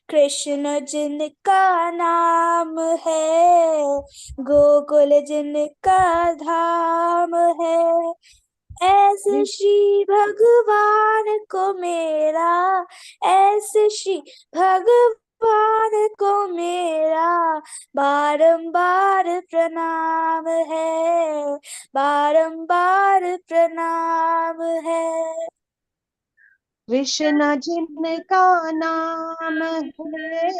कृष्ण जिनका नाम है, गोकुल जिनका धाम है, ऐसे श्री भगवान को मेरा, ऐसे श्री भगवान को मेरा बारंबार प्रणाम है, बारंबार प्रणाम है। कृष्ण जिनका नाम है,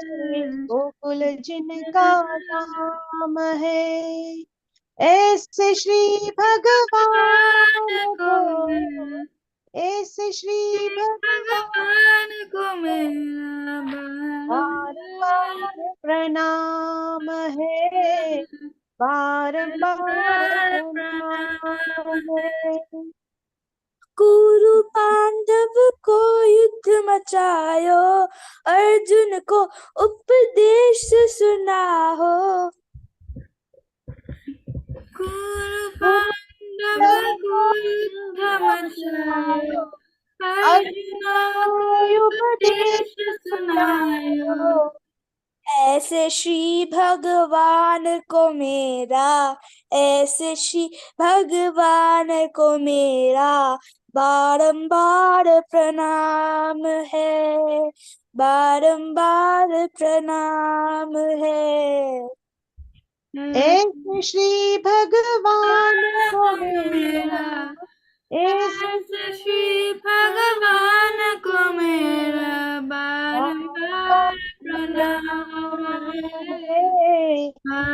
गोकुल जिनका धाम है, ऐसे श्री भगवान को, ऐसे श्री भगवान को मेरा बारंबार प्रणाम है, बारंबार प्रणाम है। कुरु पांडव को युद्ध मचायो, अर्जुन को उपदेश सुनाओ, कुरु पांडव को युद्ध मचायो, अर्जुन को उपदेश सुनायो। ऐसे श्री भगवान को मेरा, ऐसे श्री भगवान को मेरा बारंबार प्रणाम है, बारंबार प्रणाम है। ऐसे श्री भगवान को मेरा, ऐसे श्री भगवान को मेरा बारंबार प्रणाम है,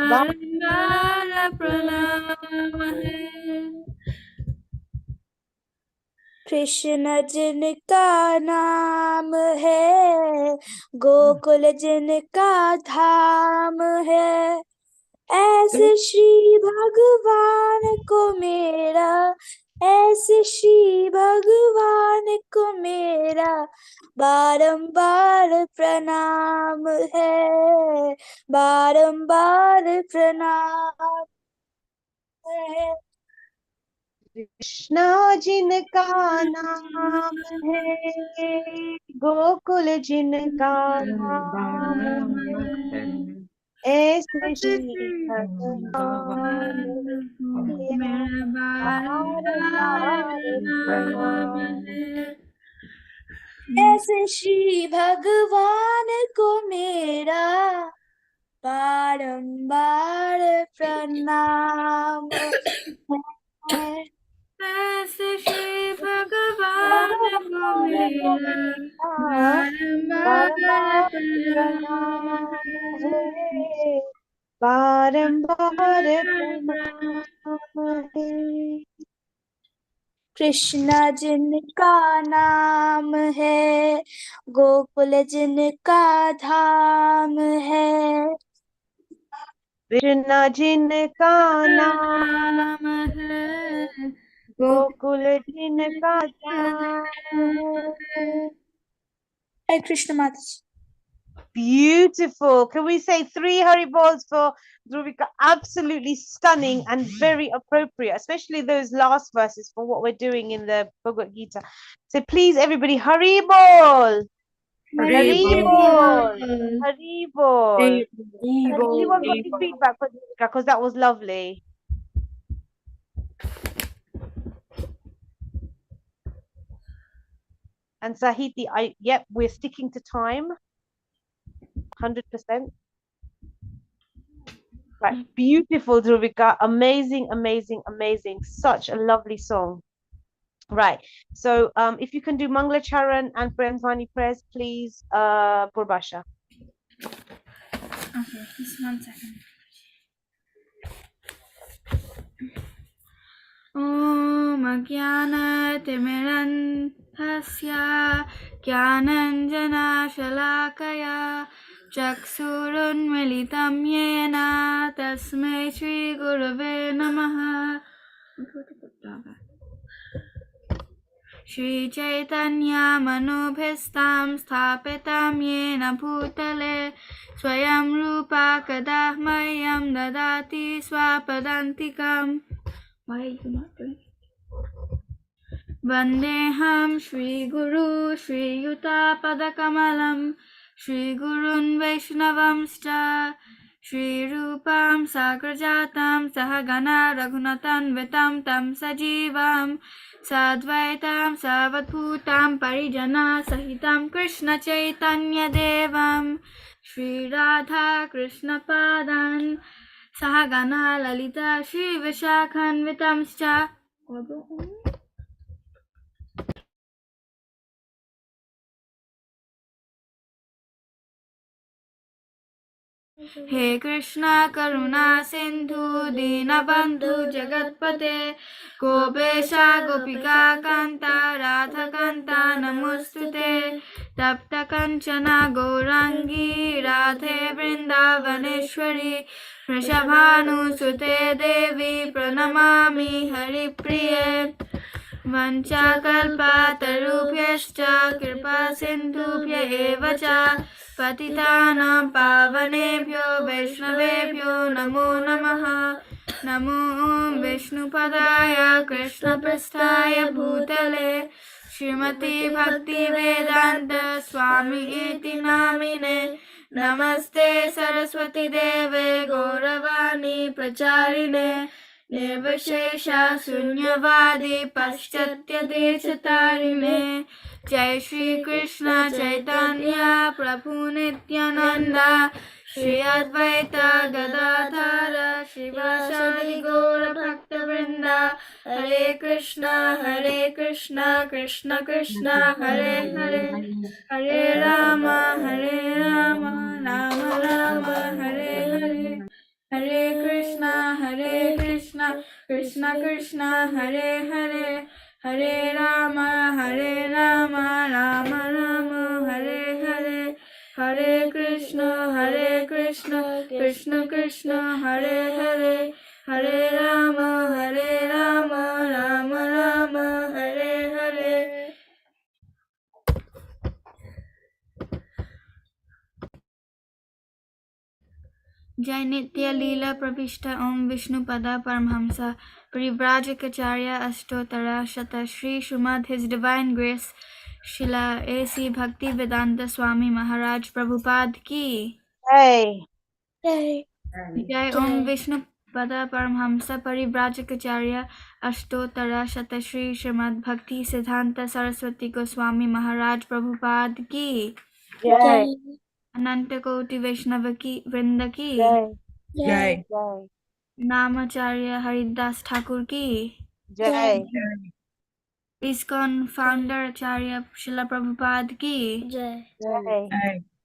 बारंबार प्रणाम है। कृष्ण जिनका नाम है, गोकुल जिनका धाम है, ऐसे श्री भगवान को मेरा, ऐसे श्री भगवान को मेरा बारंबार प्रणाम है, बारंबार प्रणाम है। कृष्ण जिनका नाम है, गोकुल जिनका धाम है, ऐसे श्री भगवान मेरा बारंबार प्रणाम है। ऐसे श्री भगवान को मेरा बारंबार प्रणाम है। ऐसे श्री भगवान को मेरा बारंबार प्रणाम है, बारंबार प्रणाम है। कृष्ण जिनका नाम है, गोकुल जिनका धाम है। कृष्ण जिनका नाम नाम है गोकुल जिनका धाम है। Hare Krishna Mataji. Beautiful. Can we say 3 Hari Bols for Dhruwika? Absolutely stunning and very appropriate, especially those last verses for what we're doing in the Bhagavad Gita. So please, everybody, Hari Bol. Hari Bol. Hari Bol. Has anyone got any feedback for Dhruwika? Because that was lovely. And Sahiti, yep, we're sticking to time. 100%. Right, beautiful, Dhruwika. Amazing, amazing, amazing. Such a lovely song. Right, so if you can do Mangla Charan and Premvani prayers, please, Purbasha. Okay, just 1 second. ॐ अज्ञानतिमिरन्धस्य ज्ञानञ्जनशलाकया चक्षुरुन्मिलितं येन तस्मै श्रीगुरवे नमः। श्रीचैतन्यमनोभीष्टां स्थापितं येन भूतले स्वयं रूपा कदा मह्यं ददाति स्वपदान्तिकम्। Why are you not doing it? Vandeham Shri Guru Shri Yuta Padakamalam Shri Gurun Vaishnavamscha Shri Rupam Sagrajatam Sahagana Raghunatan Vitam Tam Sajivam Sadvaitam Savadbhutam Parijana Sahitam Krishna Chaitanya Devam Shri Radha Krishna Padan Sahagana Lalita Shri Vishakhan Vitamscha. हे कृष्णा करुणा सिंधु दीनबंधु जगतपते गोपेशा गोपिका कांता राधा कांता नमोस्तुते तप्त कंचना गौरांगी राधे वृंदावनेश्वरी वृषभानुसुते देवी प्रणमामि हरिप्रिये वंचाकल्पतरुभ्यश्च कृपा सिन्धुभ्य एव च पतितानां पावनेभ्यो वैष्णवेभ्यो नमो नमः। नमो विष्णुपदाय कृष्णपृष्ठाय भूतले श्रीमती भक्तिवेदान्त स्वामी इति नामिने नमस्ते सरस्वती देवे गौरवाणी प्रचारिणे निर्विशेषा शून्यवादी पाश्चात्य देशतारिणे। जय श्री कृष्ण चैतन्य प्रभु नित्यानंद श्री अद्वैत गदाधर शिवासादि गौर भक्तवृंद। हरे कृष्णा कृष्ण कृष्ण हरे हरे हरे राम राम राम हरे हरे हरे कृष्णा कृष्ण कृष्ण हरे हरे हरे राम राम राम हरे हरे हरे कृष्ण कृष्ण कृष्ण हरे हरे हरे राम राम राम हरे हरे। जय नित्य लीला प्रविष्ट ओम विष्णुपदा Paramahansa Parivrajakacharya Ashtottara Shata Shri Srimad his divine grace Srila A C Bhakti Vedanta Swami Maharaj Prabhupada की Hey. जय। ओम विष्णुपदा परमहंसा परिव्राजकाचार्य अष्टोत्तरा शत श्री श्रीमद भक्ति सिद्धांत सरस्वती गोस्वामी महाराज प्रभुपाद की Jai. अनंत कोटि वैष्णव की वृंद की Jai. जय नामाचार्य हरिदास ठाकुर की Jai. इस्कॉन फाउंडर आचार्य शिला प्रभुपाद की जय। Jai.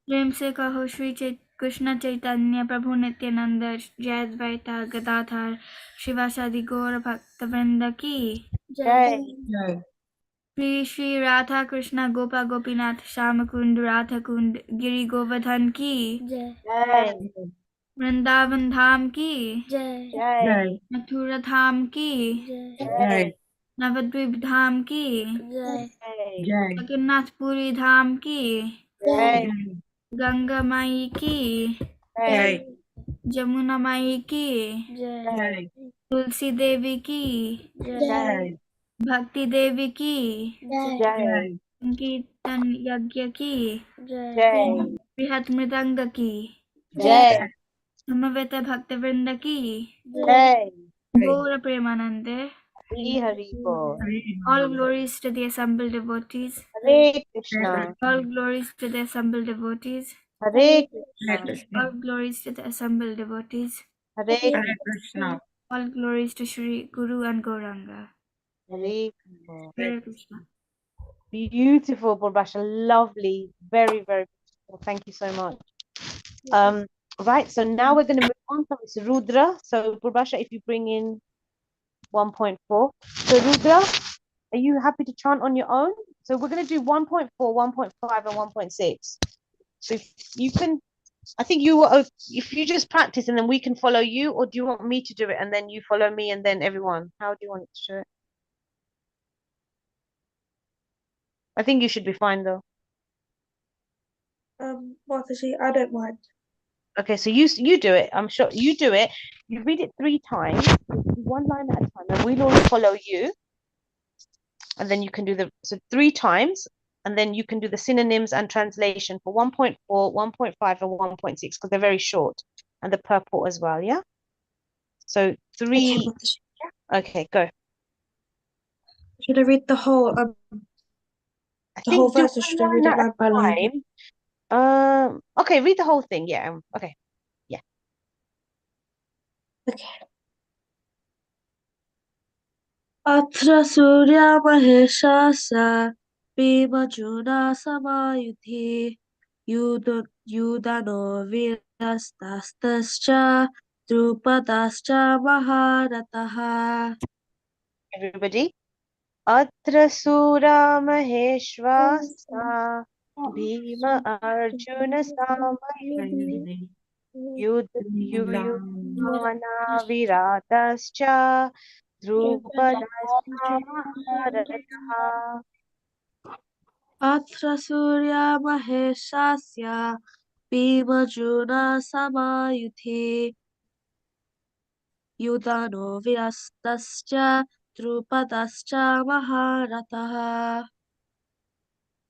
प्रेम से कहो Shri Krishna Chaitanya Prabhu Nityananda Jai Advaita Gadadhar Shivasadi Gaura Bhaktavrinda Ki Jai. Shri Shri Radha Krishna Gopa Gopinath Shamakund Radha Kund Giri Govardhan Ki Jai. Vrindavan Dham Ki Jai. Mathura Dham Ki Jai. Navadvip Dham Ki Jai. Jagannath Puri Dham Ki Jai. Ganga Mai Ki Jai. Jamuna Mai Ki Jai. Tulsi Devi Ki Jai. Bhakti Devi Ki Jai. Sankirtan Yagya Ki Jai. Brihat Mridanga Ki Jai. Samaveta Bhaktavrinda Ki Jai. Gaura Premanande. Hari Bol. All glories to the assembled devotees. Hare Krishna. All glories to the assembled devotees. Hare Krishna. All glories to the assembled devotees. Hare Krishna. All glories to Shri Guru and Gauranga. Hare Hare Krishna. Beautiful, Prabhasha. Lovely. Very, very beautiful. Thank you so much. Right, so now we're going to move on to Miss Rudra. So, Prabhasha, if you bring in 1.4. So, Rudra, are you happy to chant on your own? So, we're going to do 1.4, 1.5, and 1.6. So, if you can, I think you will, if you just practice and then we can follow you, or do you want me to do it and then you follow me and then everyone? How do you want it to do it? I think you should be fine though. Mataji, I don't mind. Okay, so you do it. I'm sure you do it. You read it 3 times, one line at a time, and we'll all follow you. And then you can do so 3 times, and then you can do the synonyms and translation for 1.4, 1.5, and 1.6 because they're very short, and the purport as well. Yeah. So 3. Okay, go. Should I read the whole I the whole think do verse, or should I read it one at line by a line? time. Okay, read the whole thing. Yeah. Okay. Yeah. Okay. Atra Surya Maheshasa Bhimajuna Samayuti Yudano Virastastascha Drupadascha Maharataha. Everybody. Atra Sura Maheshwasa Bhima Arjuna Samayuti Yudhana Viratascha Drupadascha Maharataha. Atra Surya Maheshasya Bhimajuna Samayuti Yudano Virastascha Drupadascha Maharataha.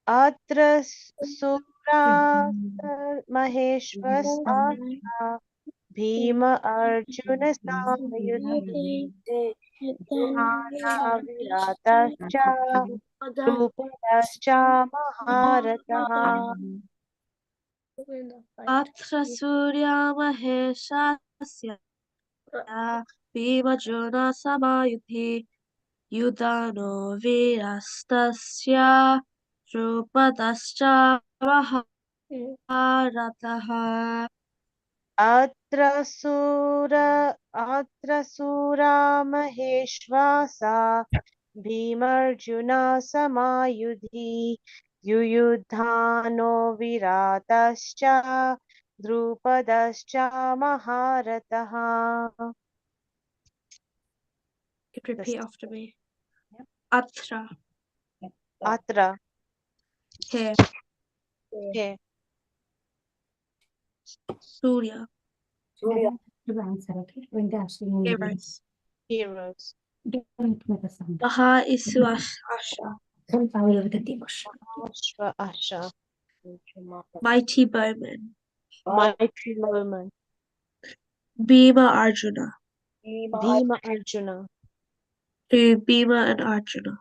Atra Sura Maheshwasa Bhima Arjuna Samayuti Yudhana Viratascha Drupadascha Maharataha. Atra Surya Maheshasya Bhimajuna Samayuti Yudano Virastasya Drupadascha Maharataha. Atra Sura Maheshwasa Bhimarjuna Samayudhi Yuyudhano Viratascha Drupadascha Maharataha. You could repeat after me. Yeah. Atra. Atra. Here. Here. Surya. Heroes. Heroes. Maha Isu Asha. Asha. Mighty Bowman. Mighty Bowman. Bhima Arjuna. Bhima Arjuna. To Bhima and Arjuna.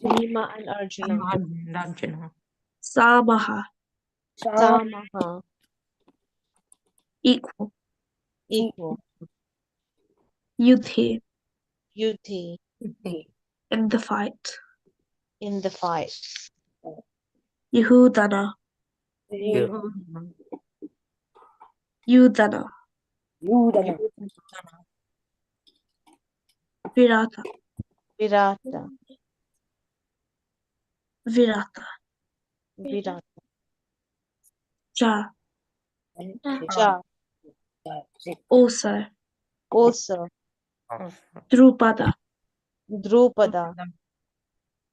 Bhima and Arjuna. Samaha. Samaha. Equal. Equal. Yudhi. Yudhi. In the fight. In the fight. Yehudana. Yudhana, Virata, Virata, Virata, Virata, Ja, Ja, also, also, Drupada, Drupada,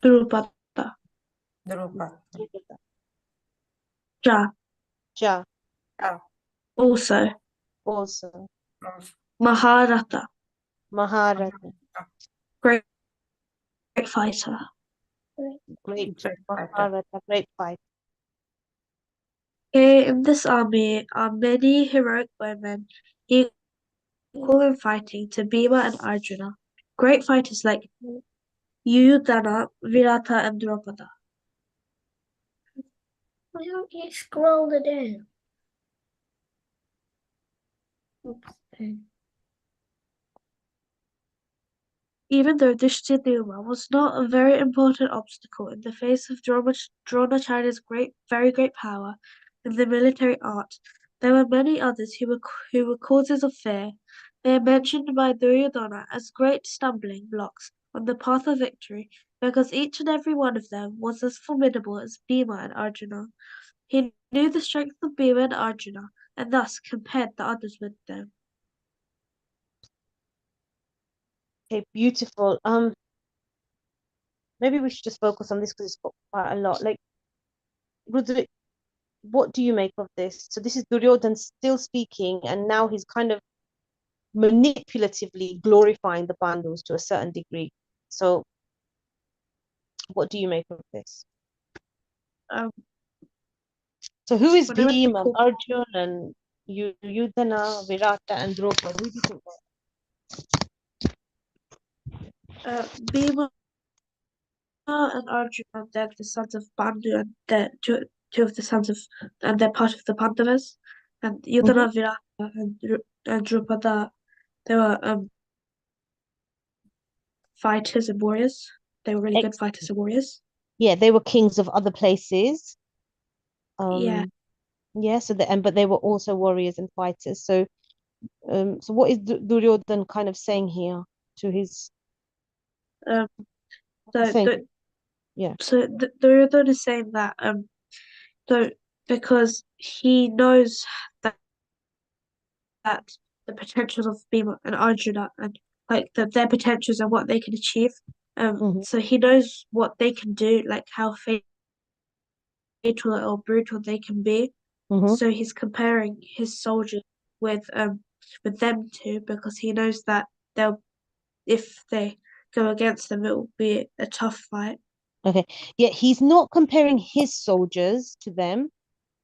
Drupada, Drupa. Drupada, Ja, Ja, also, also, Maharata, Maharata, great fighter. great Maharata, great fight. Here in this army are many heroic women equal in fighting to Bhima and Arjuna. Great fighters like Yudhana, Virata, and Drupada. Why don't you scroll it down? Oops. Even though Drishtaduma was not a very important obstacle in the face of Dronacharya's very great power in the military art, there were many others who were causes of fear. They are mentioned by Duryodhana as great stumbling blocks on the path of victory, because each and every one of them was as formidable as Bhima and Arjuna. He knew the strength of Bhima and Arjuna, and thus compared the others with them. Okay, beautiful. Maybe we should just focus on this because it's got quite a lot. Like, Rudra, what do you make of this? So this is Duryodhan still speaking, and now he's kind of manipulatively glorifying the Pandavas to a certain degree. So what do you make of this? Um, So who is whenever Bhima, people Arjuna, and Yudhana, Virata, and Draupadi? Who do you think Bhima and Arjuna, they're the sons of Pandu, and they're two of the sons of, and they're part of the Pandavas. And Yudhana, Virata, and Drupada, they were fighters and warriors. They were really good fighters and warriors. Yeah, they were kings of other places. Yeah. Yeah, so but they were also warriors and fighters. So so what is Duryodhan kind of saying here to his So saying? Yeah. So Duryodhana is saying that so because he knows that the potentials of Bhima and Arjuna and like their potentials and what they can achieve. So he knows what they can do, like how fatal or brutal they can be. So he's comparing his soldiers with them two because he knows that if they go against them, it will be a tough fight. Okay. Yeah, he's not comparing his soldiers to them.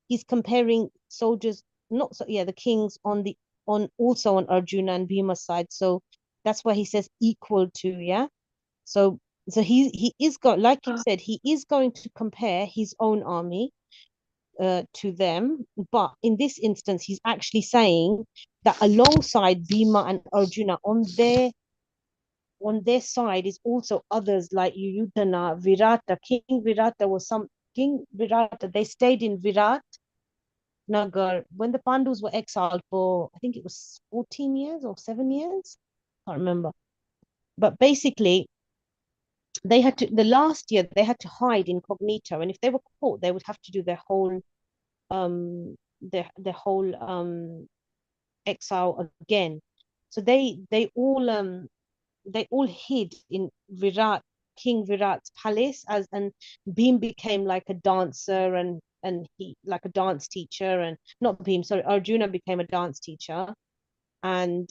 He's comparing soldiers, not so yeah, the kings on also on Arjuna and Bhima's side. So that's why he says equal to, yeah. So he is like you said, he is going to compare his own army to them, but in this instance, he's actually saying that alongside Bhima and Arjuna on their side is also others like Yudhana, Virata. King Virata. They stayed in Virat Nagar when the Pandus were exiled for, I think it was 14 years or 7 years. I can't remember. But basically, the last year they had to hide incognito, and if they were caught, they would have to do their whole exile again. So they all hid in King Virat's palace and Bhim became like a dancer and he like a dance teacher, and not Bhim, sorry, Arjuna became a dance teacher, and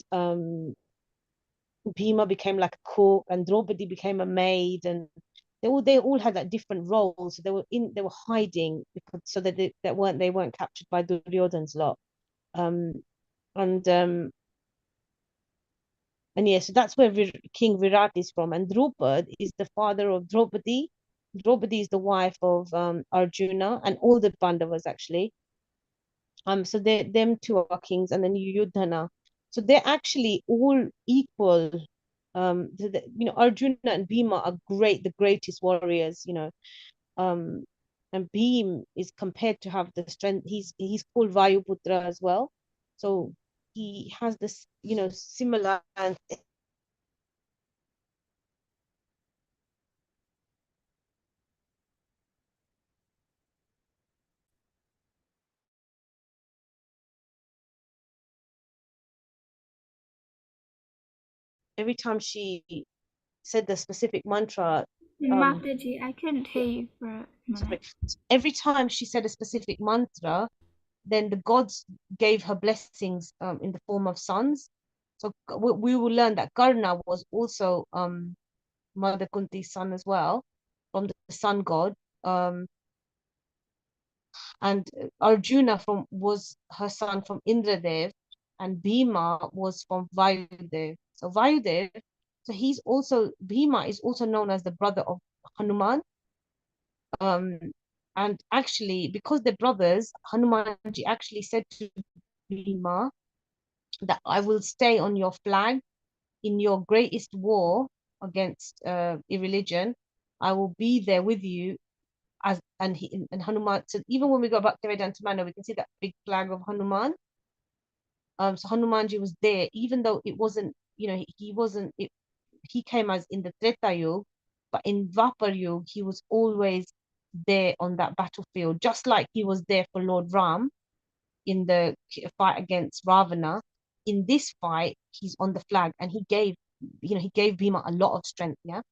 Bhima became like a cook, and Draupadi became a maid, and they all had like different roles. So they were hiding because so that they weren't captured by Duryodhan's lot. And yeah, so that's where King Virat is from, and Drupad is the father of Draupadi. Draupadi is the wife of Arjuna and all the Pandavas actually. So them two are kings, and then Yudhana. So they're actually all equal. Arjuna and Bhima are the greatest warriors. And Bhim is compared to have the strength. He's called Vayuputra as well. So he has this, you know, similar, and every time she said the specific mantra, Mataji, I couldn't hear you for a sorry, minute. every time she said a specific mantra, then the gods gave her blessings in the form of sons. So we will learn that Karna was also Mother Kunti's son as well, from the sun god. And Arjuna was her son from Indradev, and Bhima was from Vayudev. So Vayudev, so Bhima is also known as the brother of Hanuman. And actually, because they're brothers, Hanumanji actually said to Bhima that I will stay on your flag in your greatest war against irreligion. I will be there with you. And Hanuman. So even when we go back to Vedanta Manor, we can see that big flag of Hanuman. So Hanumanji was there, even though it wasn't, you know, he wasn't. He came as in the Treta Yuga, but in Dwapar Yuga, he was always there on that battlefield, just like he was there for Lord Ram in the fight against Ravana. In this fight, he's on the flag, and he gave Bhima a lot of strength. Yeah.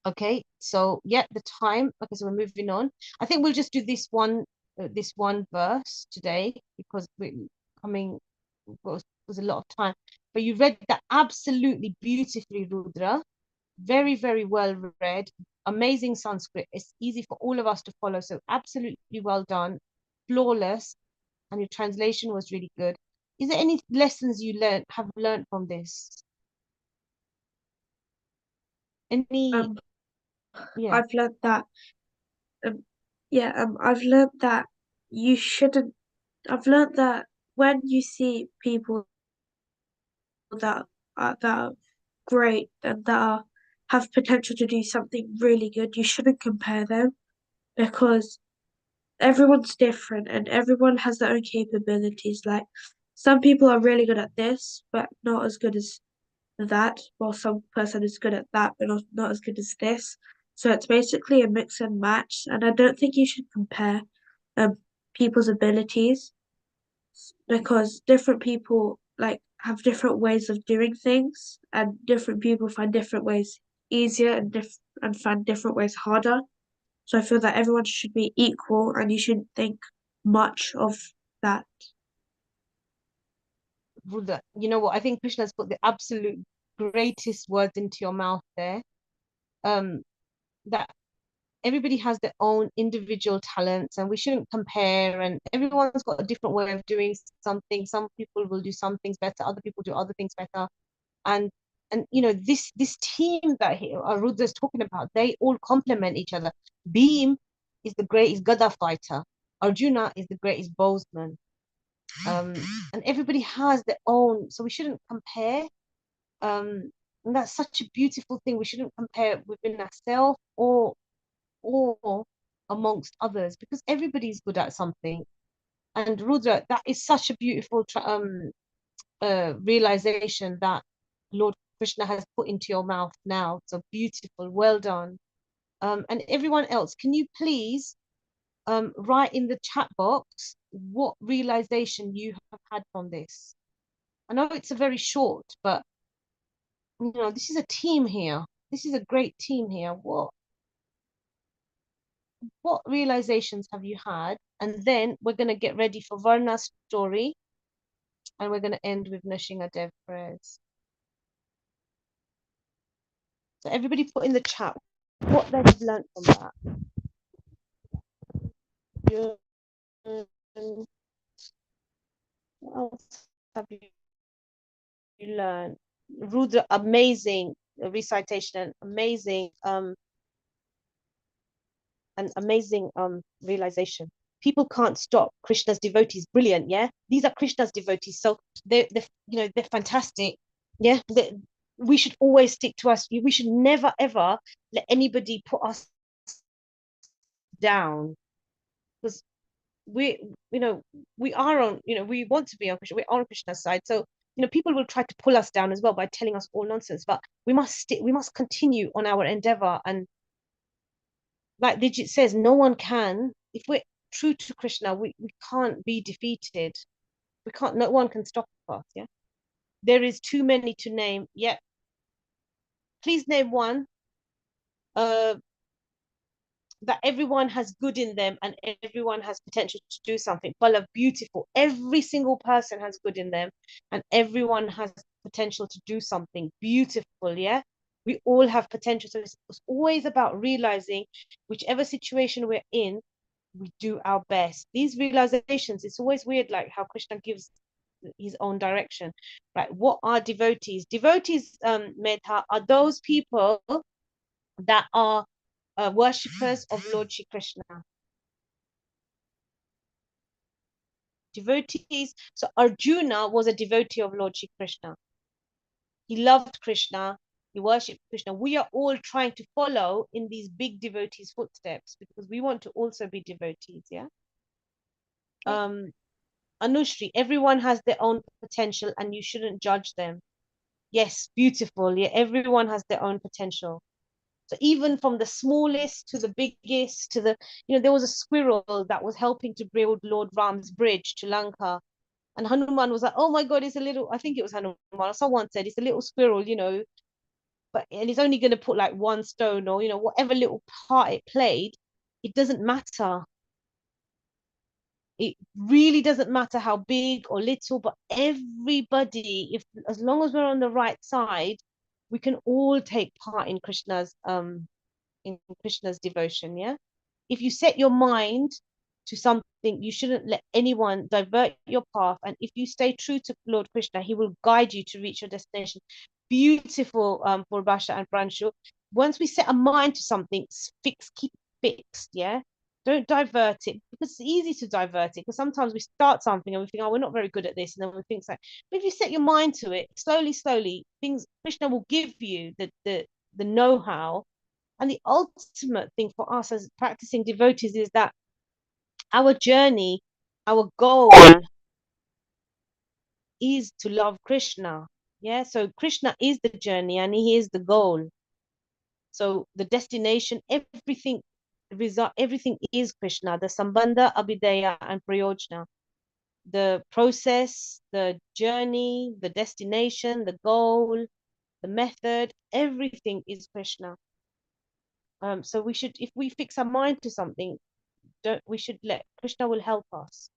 Okay, so yeah, the time. Okay, so we're moving on. I think we'll just do this one verse today, because we're coming was a lot of time. But you read that absolutely beautifully, Rudra. Very, very well read. Amazing Sanskrit. It's easy for all of us to follow. So absolutely well done, flawless, and your translation was really good. Is there any lessons you have learned from this? Any? Yeah. I've learned that. I've learned that you shouldn't. I've learned that when you see people that are great and have potential to do something really good, you shouldn't compare them, because everyone's different and everyone has their own capabilities. Like, some people are really good at this, but not as good as that, while some person is good at that, but not as good as this. So it's basically a mix and match, and I don't think you should compare people's abilities, because different people like have different ways of doing things, and different people find different ways easier and find different ways harder. So I feel that everyone should be equal, and you shouldn't think much of that. Buddha, you know what? I think Krishna's put the absolute greatest words into your mouth there. That everybody has their own individual talents, and we shouldn't compare. And everyone's got a different way of doing something. Some people will do some things better, other people do other things better. And you know, this team that Rudra is talking about, they all complement each other. Bhim is the greatest Gada fighter. Arjuna is the greatest bowsman. And everybody has their own, so we shouldn't compare. And that's such a beautiful thing. We shouldn't compare within ourselves or amongst others, because everybody's good at something. And Rudra, that is such a beautiful realization that Lord Krishna has put into your mouth now. So beautiful, well done. And everyone else, can you please write in the chat box what realization you have had from this? I know it's a very short, but you know, this is a team here. This is a great team here. What realizations have you had? And then we're going to get ready for Varna's story, and we're going to end with Nashinga Dev prayers. So everybody put in the chat what they've learned from that. What else have you learned? Rudra, amazing recitation, amazing an amazing realization. People can't stop Krishna's devotees. Brilliant, yeah. These are Krishna's devotees, so they're fantastic. Yeah, we should always stick to us. We should never ever let anybody put us down, because we, we are on, we want to be on Krishna, we're on Krishna's side. So, people will try to pull us down as well by telling us all nonsense, but we must continue on our endeavor. And like Digit says, no one can, if we're true to Krishna, we can't be defeated. No one can stop us. Yeah. There is too many to name. Yeah. Please name one. That everyone has good in them and everyone has potential to do something. Bala, beautiful. Every single person has good in them and everyone has potential to do something beautiful. Yeah. We all have potential. So it's always about realizing whichever situation we're in, we do our best. These realizations, it's always weird, like how Krishna gives his own direction, right? What are devotees? Devotees, Medha, are those people that are worshippers of Lord Shri Krishna. Devotees. So Arjuna was a devotee of Lord Shri Krishna. He loved Krishna. He worshipped Krishna. We are all trying to follow in these big devotees' footsteps because we want to also be devotees. Yeah. Anushri, everyone has their own potential and you shouldn't judge them. Yes, beautiful. Yeah, everyone has their own potential. So even from the smallest to the biggest to the, there was a squirrel that was helping to build Lord Ram's bridge to Lanka. And Hanuman was like, oh my God, it's a little, I think it was Hanuman, someone said it's a little squirrel, but and it's only going to put like one stone or, whatever little part it played, it doesn't matter. It really doesn't matter how big or little, but everybody, as long as we're on the right side, we can all take part in Krishna's devotion. Yeah. If you set your mind to something, you shouldn't let anyone divert your path. And if you stay true to Lord Krishna, he will guide you to reach your destination. Beautiful, Purbasha and Pranshu. Once we set a mind to something, keep it fixed. Yeah. Don't divert it, because it's easy to divert it, because sometimes we start something and we think, oh, we're not very good at this, and then we think so. But if you set your mind to it, slowly, Krishna will give you the know-how. And the ultimate thing for us as practicing devotees is that our journey, our goal is to love Krishna. Yeah. So Krishna is the journey and he is the goal. So the destination, everything is Krishna, the Sambandha, Abhidheya, and Prayojna. The process, the journey, the destination, the goal, the method, everything is Krishna. So we should, if we fix our mind to something, we should let Krishna will help us.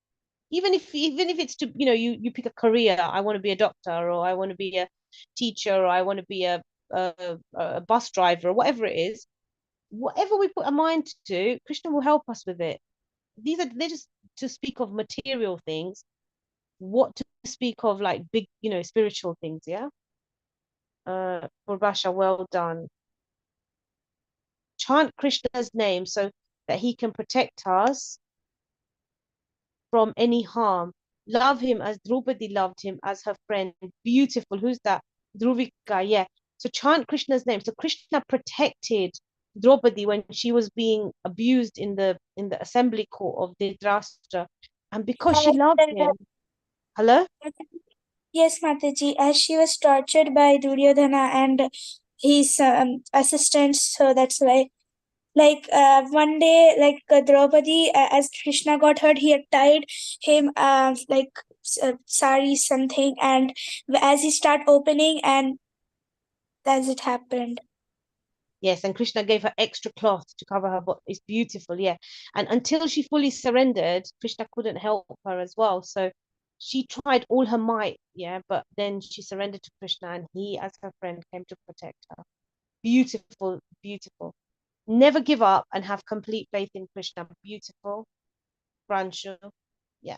Even if it's to, you pick a career, I want to be a doctor, or I want to be a teacher, or I want to be a bus driver, or whatever it is. Whatever we put our mind to, Krishna will help us with it. They're just to speak of material things. What to speak of, like big, spiritual things. Yeah. Purbasha, well done. Chant Krishna's name so that he can protect us from any harm. Love him as Draupadi loved him as her friend. Beautiful. Who's that? Dhruvika. Yeah. So chant Krishna's name. So Krishna protected Draupadi when she was being abused in the assembly court of Dhritarashtra, and because she loved him. Hello. Yes, Mataji, as she was tortured by Duryodhana and his assistants, so that's why. Like one day, like Draupadi, as Krishna got hurt, he had tied him like sari something, and as he start opening, and as it happened. Yes, and Krishna gave her extra cloth to cover her body. It's beautiful, yeah. And until she fully surrendered, Krishna couldn't help her as well. So she tried all her might, yeah, but then she surrendered to Krishna, and he, as her friend, came to protect her. Beautiful, beautiful. Never give up and have complete faith in Krishna. Beautiful. Pranshu. Yeah.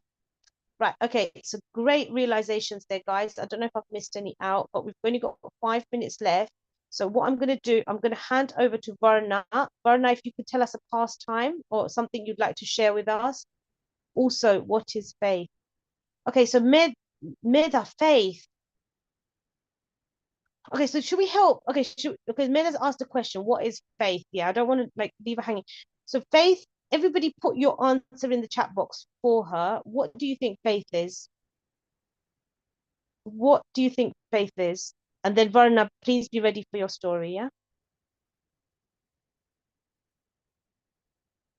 Right. Okay. So great realizations there, guys. I don't know if I've missed any out, but we've only got 5 minutes left. So what I'm going to do, I'm going to hand over to Varna. Varna, if you could tell us a pastime or something you'd like to share with us. Also, what is faith? Okay. So Meda, faith. Okay, so should we help? Okay, because Meda's asked a question. What is faith? Yeah, I don't want to like leave her hanging. So faith everybody put your answer in the chat box for her. What do you think faith is? What do you think faith is? And then Varna, please be ready for your story, yeah?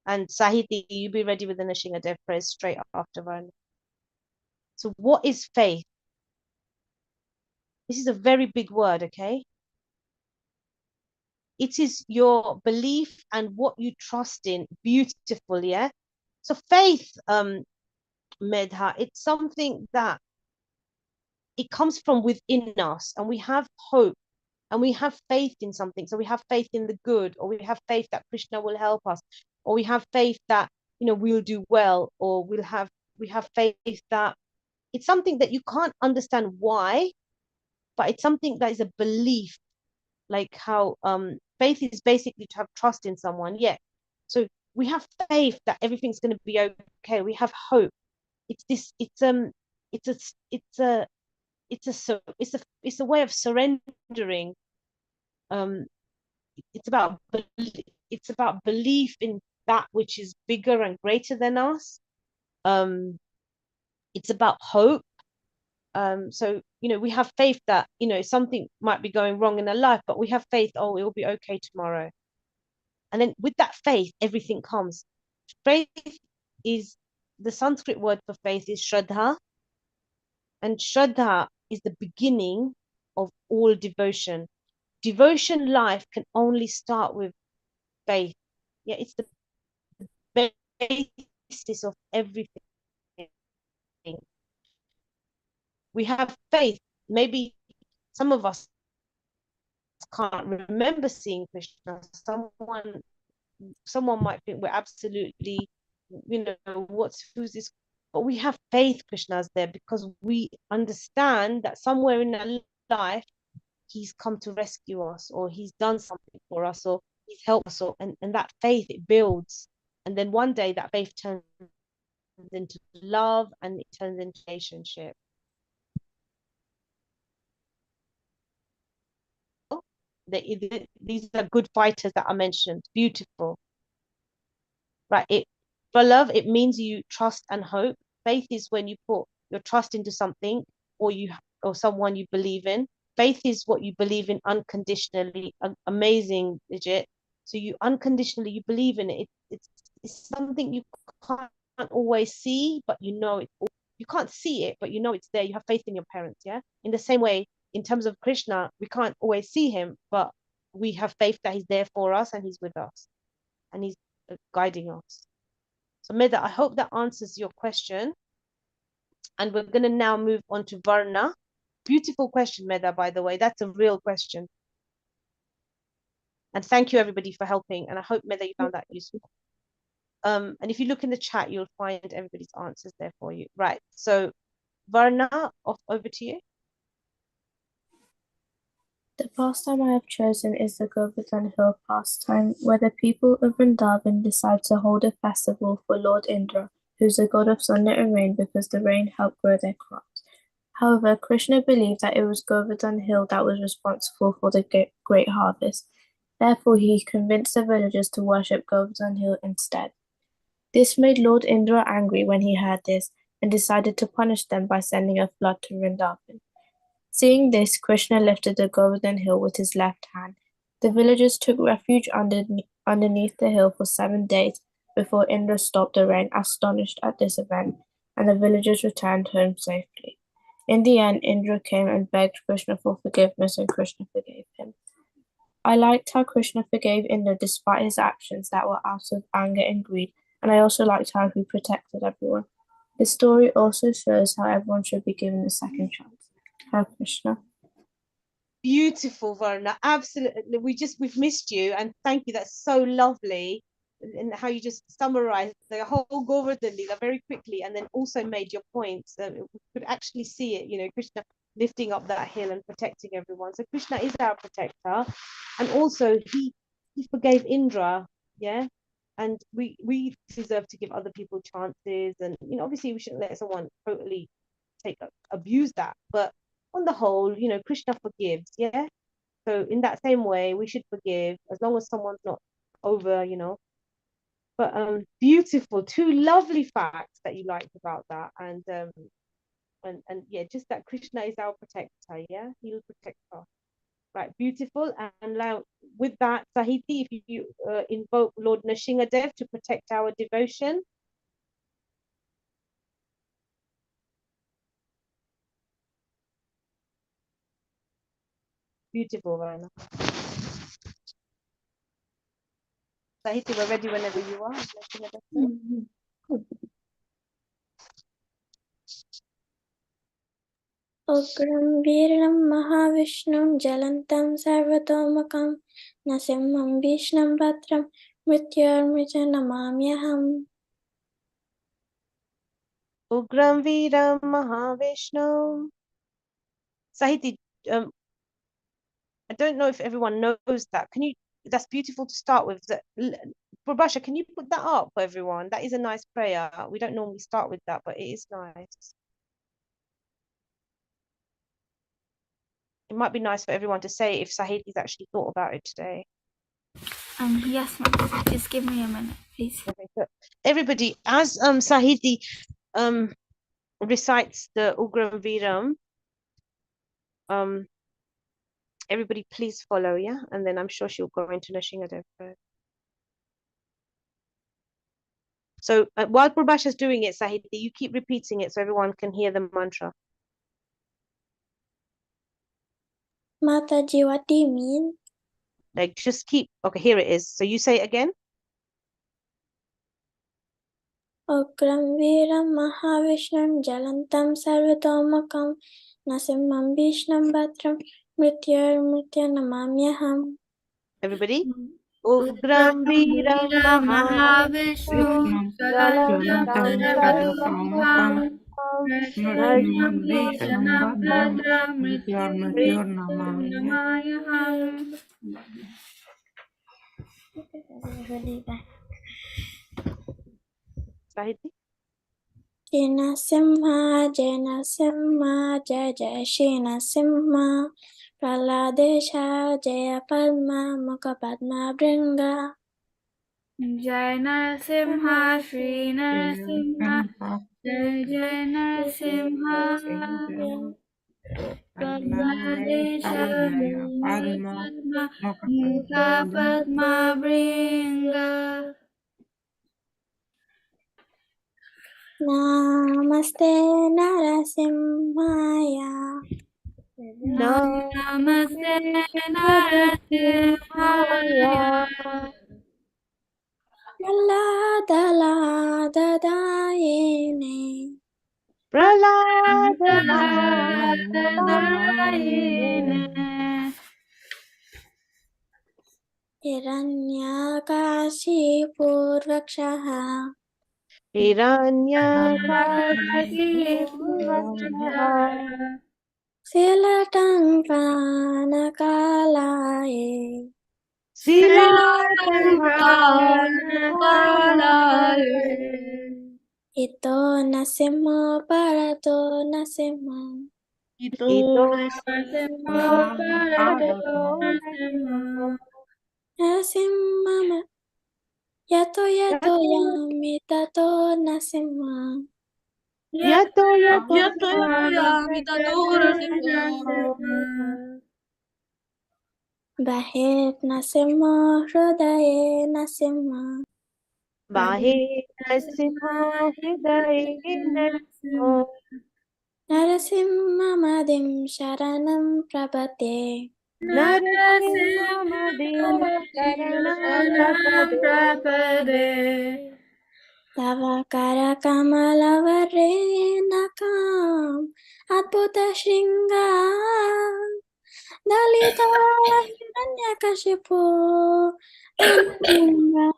And Sahiti, you be ready with the Nishinga Dev prayers straight after Varna. So what is faith? This is a very big word, okay? It is your belief and what you trust in. Beautiful, yeah? So faith, Medha, it's something that it comes from within us, and we have hope and we have faith in something. So we have faith in the good, or we have faith that Krishna will help us, or we have faith that, you know, we'll do well, or we have faith that it's something that you can't understand why, but it's something that is a belief, like how faith is basically to have trust in someone. Yeah. So we have faith that everything's going to be okay. We have hope. It's a way of surrendering. It's about belief in that which is bigger and greater than us. It's about hope. So, you know, we have faith that, you know, something might be going wrong in our life, but we have faith, oh, it will be okay tomorrow. And then with that faith, everything comes. Faith is, the Sanskrit word for faith is Shraddha. And Shraddha is the beginning of all devotion. Devotion life can only start with faith. Yeah, it's the basis of everything. We have faith. Maybe some of us can't remember seeing Krishna. Someone might think we're absolutely, you know, who's this? But we have faith Krishna's there because we understand that somewhere in our life he's come to rescue us, or he's done something for us, or he's helped us, and that faith, it builds. And then one day that faith turns into love, and it turns into relationship. These are good fighters that I mentioned. Beautiful. Right. For love, it means you trust and hope. Faith is when you put your trust into something, or someone you believe in. Faith is what you believe in unconditionally. Amazing, Digit. So you unconditionally, you believe in it. It's something you can't always see, but you know it. You can't see it, but you know it's there. You have faith in your parents, yeah? In the same way, in terms of Krishna, we can't always see him, but we have faith that he's there for us, and he's with us, and he's guiding us. So Medha, I hope that answers your question. And we're going to now move on to Varna. Beautiful question, Medha, by the way. That's a real question. And thank you, everybody, for helping. And I hope, Medha, you found that useful. And if you look in the chat, you'll find everybody's answers there for you. Right. So Varna, over to you. The pastime I have chosen is the Govardhan Hill pastime, where the people of Vrindavan decide to hold a festival for Lord Indra, who's the god of thunder and rain, because the rain helped grow their crops. However, Krishna believed that it was Govardhan Hill that was responsible for the great harvest. Therefore, he convinced the villagers to worship Govardhan Hill instead. This made Lord Indra angry when he heard this, and decided to punish them by sending a flood to Vrindavan. Seeing this, Krishna lifted the Govardhan Hill with his left hand. The villagers took refuge underneath the hill for 7 days before Indra stopped the rain, astonished at this event, and the villagers returned home safely. In the end, Indra came and begged Krishna for forgiveness, and Krishna forgave him. I liked how Krishna forgave Indra despite his actions that were out of anger and greed, and I also liked how he protected everyone. The story also shows how everyone should be given a second chance. Hare Krishna. Beautiful, Varna. Absolutely. We've missed you, and thank you. That's so lovely. And how you just summarized the whole Govardhan Leela very quickly, and then also made your points. We could actually see it, you know, Krishna lifting up that hill and protecting everyone. So Krishna is our protector, and also he forgave Indra, yeah. And we deserve to give other people chances, and you know, obviously we shouldn't let someone totally abuse that, but on the whole, you know, Krishna forgives, yeah. So in that same way, we should forgive as long as someone's not over, you know, But beautiful, two lovely facts that you liked about that, and yeah, just that Krishna is our protector. Yeah, he'll protect us. Right, beautiful. And now with that, Sahiti, if you invoke Lord Nrsingadev to protect our devotion. Beautiful, Rana. Sahiti, we're ready whenever you are. Ugram Veeram Mahavishnum Jalantam Sarvatomukam Nasimham Vishnam Bhatram Mrityurmrita Namamyaham. Ugram Veeram Mahavishnu. Sahiti, I don't know if everyone knows that. Can you? That's beautiful to start with. Prabhasha, can you put that up for everyone? That is a nice prayer. We don't normally start with that, but it is nice. It might be nice for everyone to say if Sahiti's actually thought about it today. Yes, ma'am. Just give me a minute, please. Okay, so everybody, as Sahiti recites the Ugram Veeram, everybody please follow, yeah? And then I'm sure she'll go into Nrsingadev first. So while Prabhasha's doing it, Sahiti, you keep repeating it so everyone can hear the mantra. Mataji, what do you mean? Like, just keep, okay, here it is. So you say it again. Ugram Veeram Mahavishnum Jalantam Sarvatomukam Nasimham Vishnam Bhatram Mrityurmrita Namamyaham. Everybody. Ugram Veeram Mahavishnu Mahavishnu Jalantam Jalantam Sarvatomukam Nrsimham Nrsimham Vishnam Bhadram Bhadram Mrityurmrtyunamyaham. Sahiti. Shina Simha, Jena Simha, Jai Jai Shina Simha, Praladesha, Jaya Padma, Mukha Padma Bringa. Jai Narasimha, Shri Narasimha, Jai Jai Narasimha, Padmadesha, Padma, Mukha Padma Bringa. Namaste Narasimhaya. Namaste Narasimhaya. Prahlada Dayene. Prahlada Dayene. Hiranyakashipu Rakshaha. Hiranyakashipu Silatankanakalaye. Silatankanakalaye. Ito Nasimha Parato Nasimha. Ito Narasimha Parato Narasimha. Nasimha Yato Yami Tato Nasimha. Yato Yami Tato Narasimha. Bahir Nasimha Hridaye Nasimha. Bahe Nrsimha Hridaye Nrsimha. Narasimha Madim Sharanam Prabhate. Narasimha Madim Sharanam Prapade. Tava Kara Kamala Varenakam Adbhuta Shringa Dalita Hiranyakashipu Narasimha.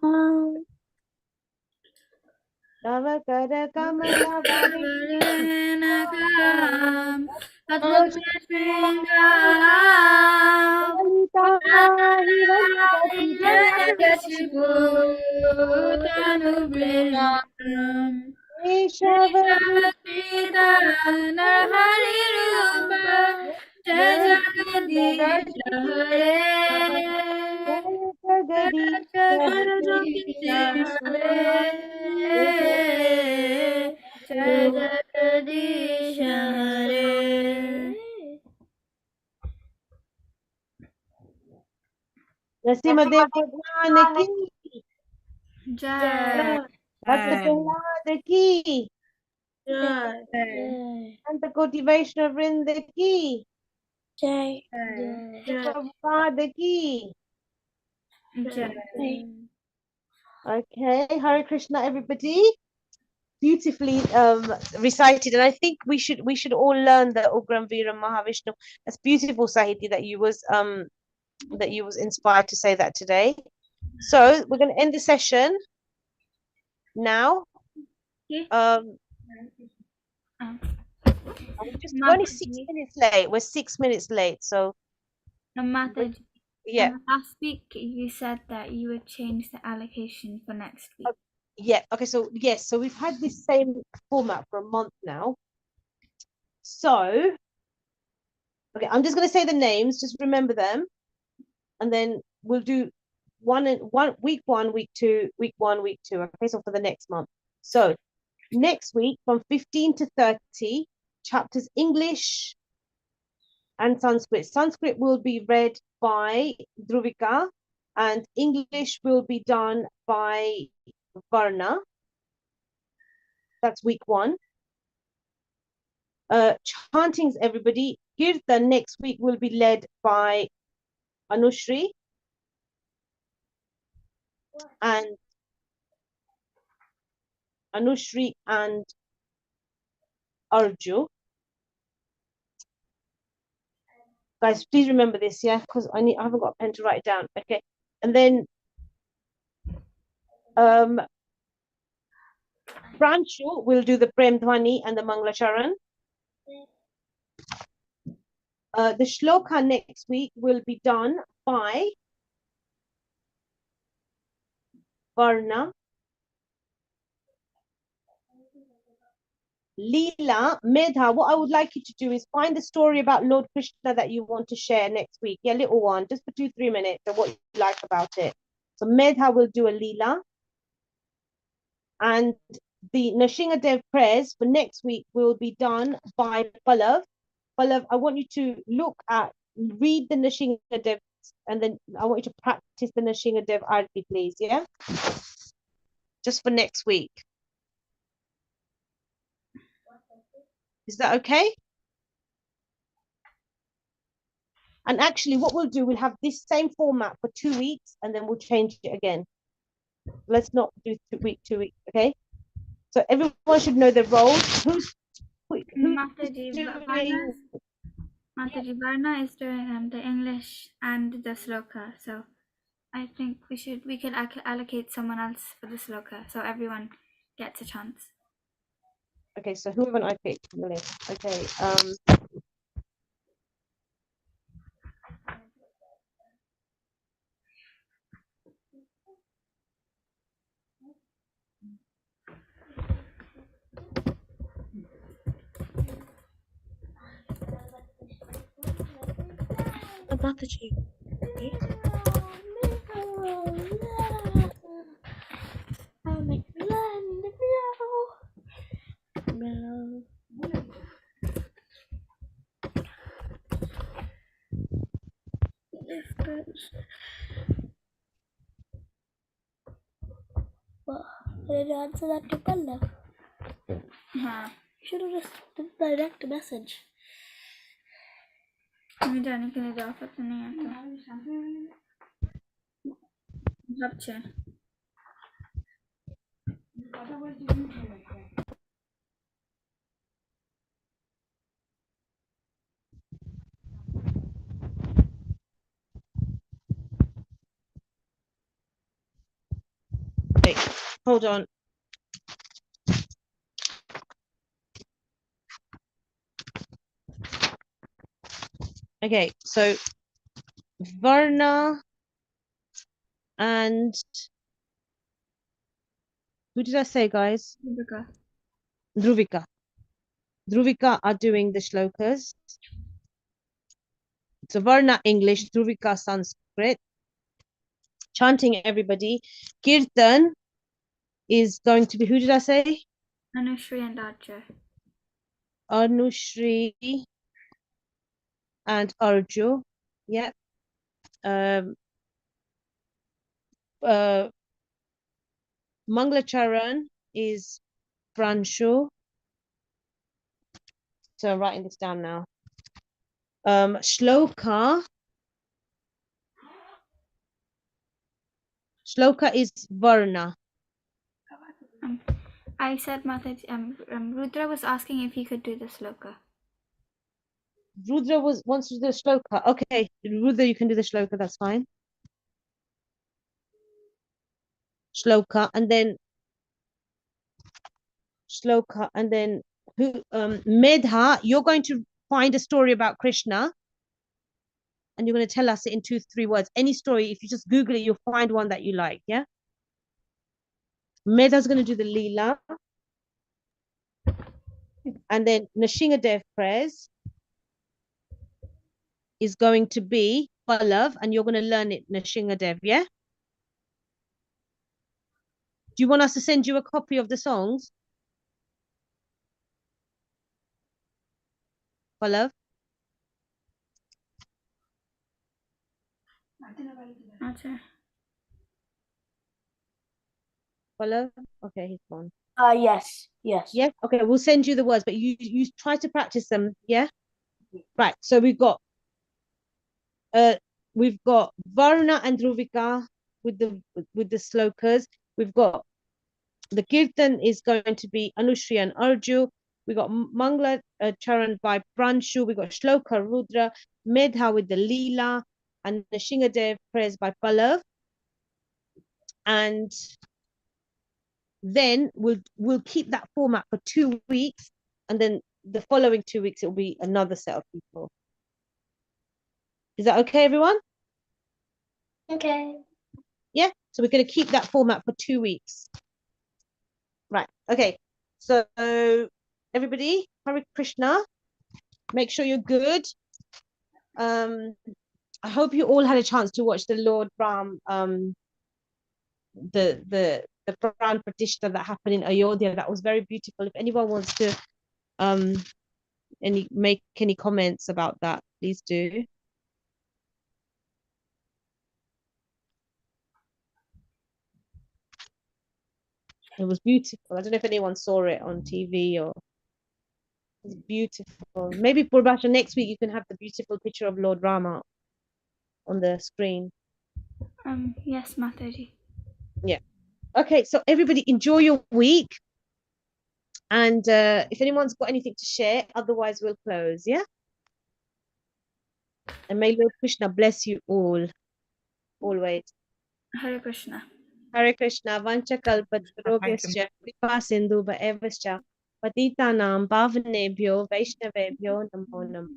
Tava Kara Kamala Varenakam Adbhuta Shringa Hiranyakashipu Tanubrinam Eshavadita Narhari Rupa Jai Jagadish Hare Jagadish Hare. Narasimhadev Bhagwan ki, Jai. Bhakta Prahlad ki, Santa Koti Vaishnava Vrinda ki, Jai. Prabhupada ki. Jai. Okay, Hare Krishna, everybody. Beautifully recited, and I think we should all learn the Ugram Veera Mahavishnu. That's beautiful, Sahiti, that you was inspired to say that today. So we're going to end the session now. Okay. We're only 6 minutes late. We're 6 minutes late, so Mataji, yeah. last week you said that you would change the allocation for next week. Yeah. Okay. So yes. So we've had this same format for a month now. So okay, I'm just going to say the names. Just remember them, and then we'll do week 1, week 2, week 1, week 2. Okay. So for the next month. So next week from 15 to 30 chapters English and Sanskrit. Sanskrit will be read by Dhruvika, and English will be done by Varna. That's week 1. Chantings, everybody. Kirtan next week will be led by Anushri and Arju. Guys, please remember this, yeah, because I haven't got a pen to write it down. Okay, and then Pranshu will do the Prem Dhwani and the Manglacharan. The shloka next week will be done by Varna. Leela, Medha, what I would like you to do is find the story about Lord Krishna that you want to share next week. Yeah, little one, just for 2-3 minutes, and what you like about it. So Medha will do a Leela. And the Nashingadev prayers for next week will be done by Pallav. Pallav, I want you to read the Nashingadev, and then I want you to practice the Nashingadev Arti, please, yeah? Just for next week. Is that okay? And actually, what we'll do, we'll have this same format for 2 weeks, and then we'll change it again. Let's not do 2 weeks, okay? So everyone should know their roles. Who's Mataji doing? Varna is doing the English and the sloka. So I think we can allocate someone else for the sloka, so everyone gets a chance. Okay, so who haven't I picked from the list? Okay, Mataji. I didn't answer that to Pallav. Should have just direct message. मैं जाने के लिए इजाफत नहीं आता अच्छा wait, hold on. Okay, so Varna and who did I say, guys? Dhruvika. Dhruvika are doing the shlokas. So Varna English, Dhruvika Sanskrit. chanting everybody. Kirtan is going to be, who did I say? Anushri and Archer. Anushri and Arju. Yep. Manglacharan is Pranshu. So I'm writing this down now. Shloka is Varna. I said Mataji, Rudra was asking if he could do the sloka. Rudra wants to do the shloka. Okay, Rudra, you can do the shloka, that's fine. Shloka, and then who Medha, you're going to find a story about Krishna and you're going to tell us it in 2-3 words. Any story, if you just Google it, you'll find one that you like, yeah? Medha's going to do the Leela. And then Nashingadev prayers is going to be Pallav, and you're going to learn it Nashingadev, yeah? Do you want us to send you a copy of the songs? Pallav? Archer. Pallav? Okay, he's gone. Yes. Yeah, okay, we'll send you the words, but you try to practice them, yeah? Right, so we've got Varuna and Druvika with the slokas. We've got the Kirtan is going to be Anushri and Arju. We got Mangla Charan by Pranshu. We got Shloka Rudra, Medha with the Leela, and the Shingadev prayers by Pallav. And then we'll keep that format for 2 weeks, and then the following 2 weeks it will be another set of people. Is that okay, everyone? Okay. Yeah, so we're going to keep that format for 2 weeks. Right, okay. So everybody, Hare Krishna. Make sure you're good. I hope you all had a chance to watch the Lord Ram, the Pran Pratishtha that happened in Ayodhya. That was very beautiful. If anyone wants to make any comments about that, please do. It was beautiful. I don't know if anyone saw it on TV or. It's beautiful. Maybe Purbasha next week you can have the beautiful picture of Lord Rama on the screen. Yes, Mataji. Yeah. Okay, so everybody enjoy your week. And if anyone's got anything to share, otherwise we'll close, yeah? And may Lord Krishna bless you all, always. Hare Krishna. Hare Krishna, Vancha Kalpatarobhyascha, Kripa Sindhu Bhaevascha, Patitanam Pavanebhyo Vaishnavebhyo Namo Namo.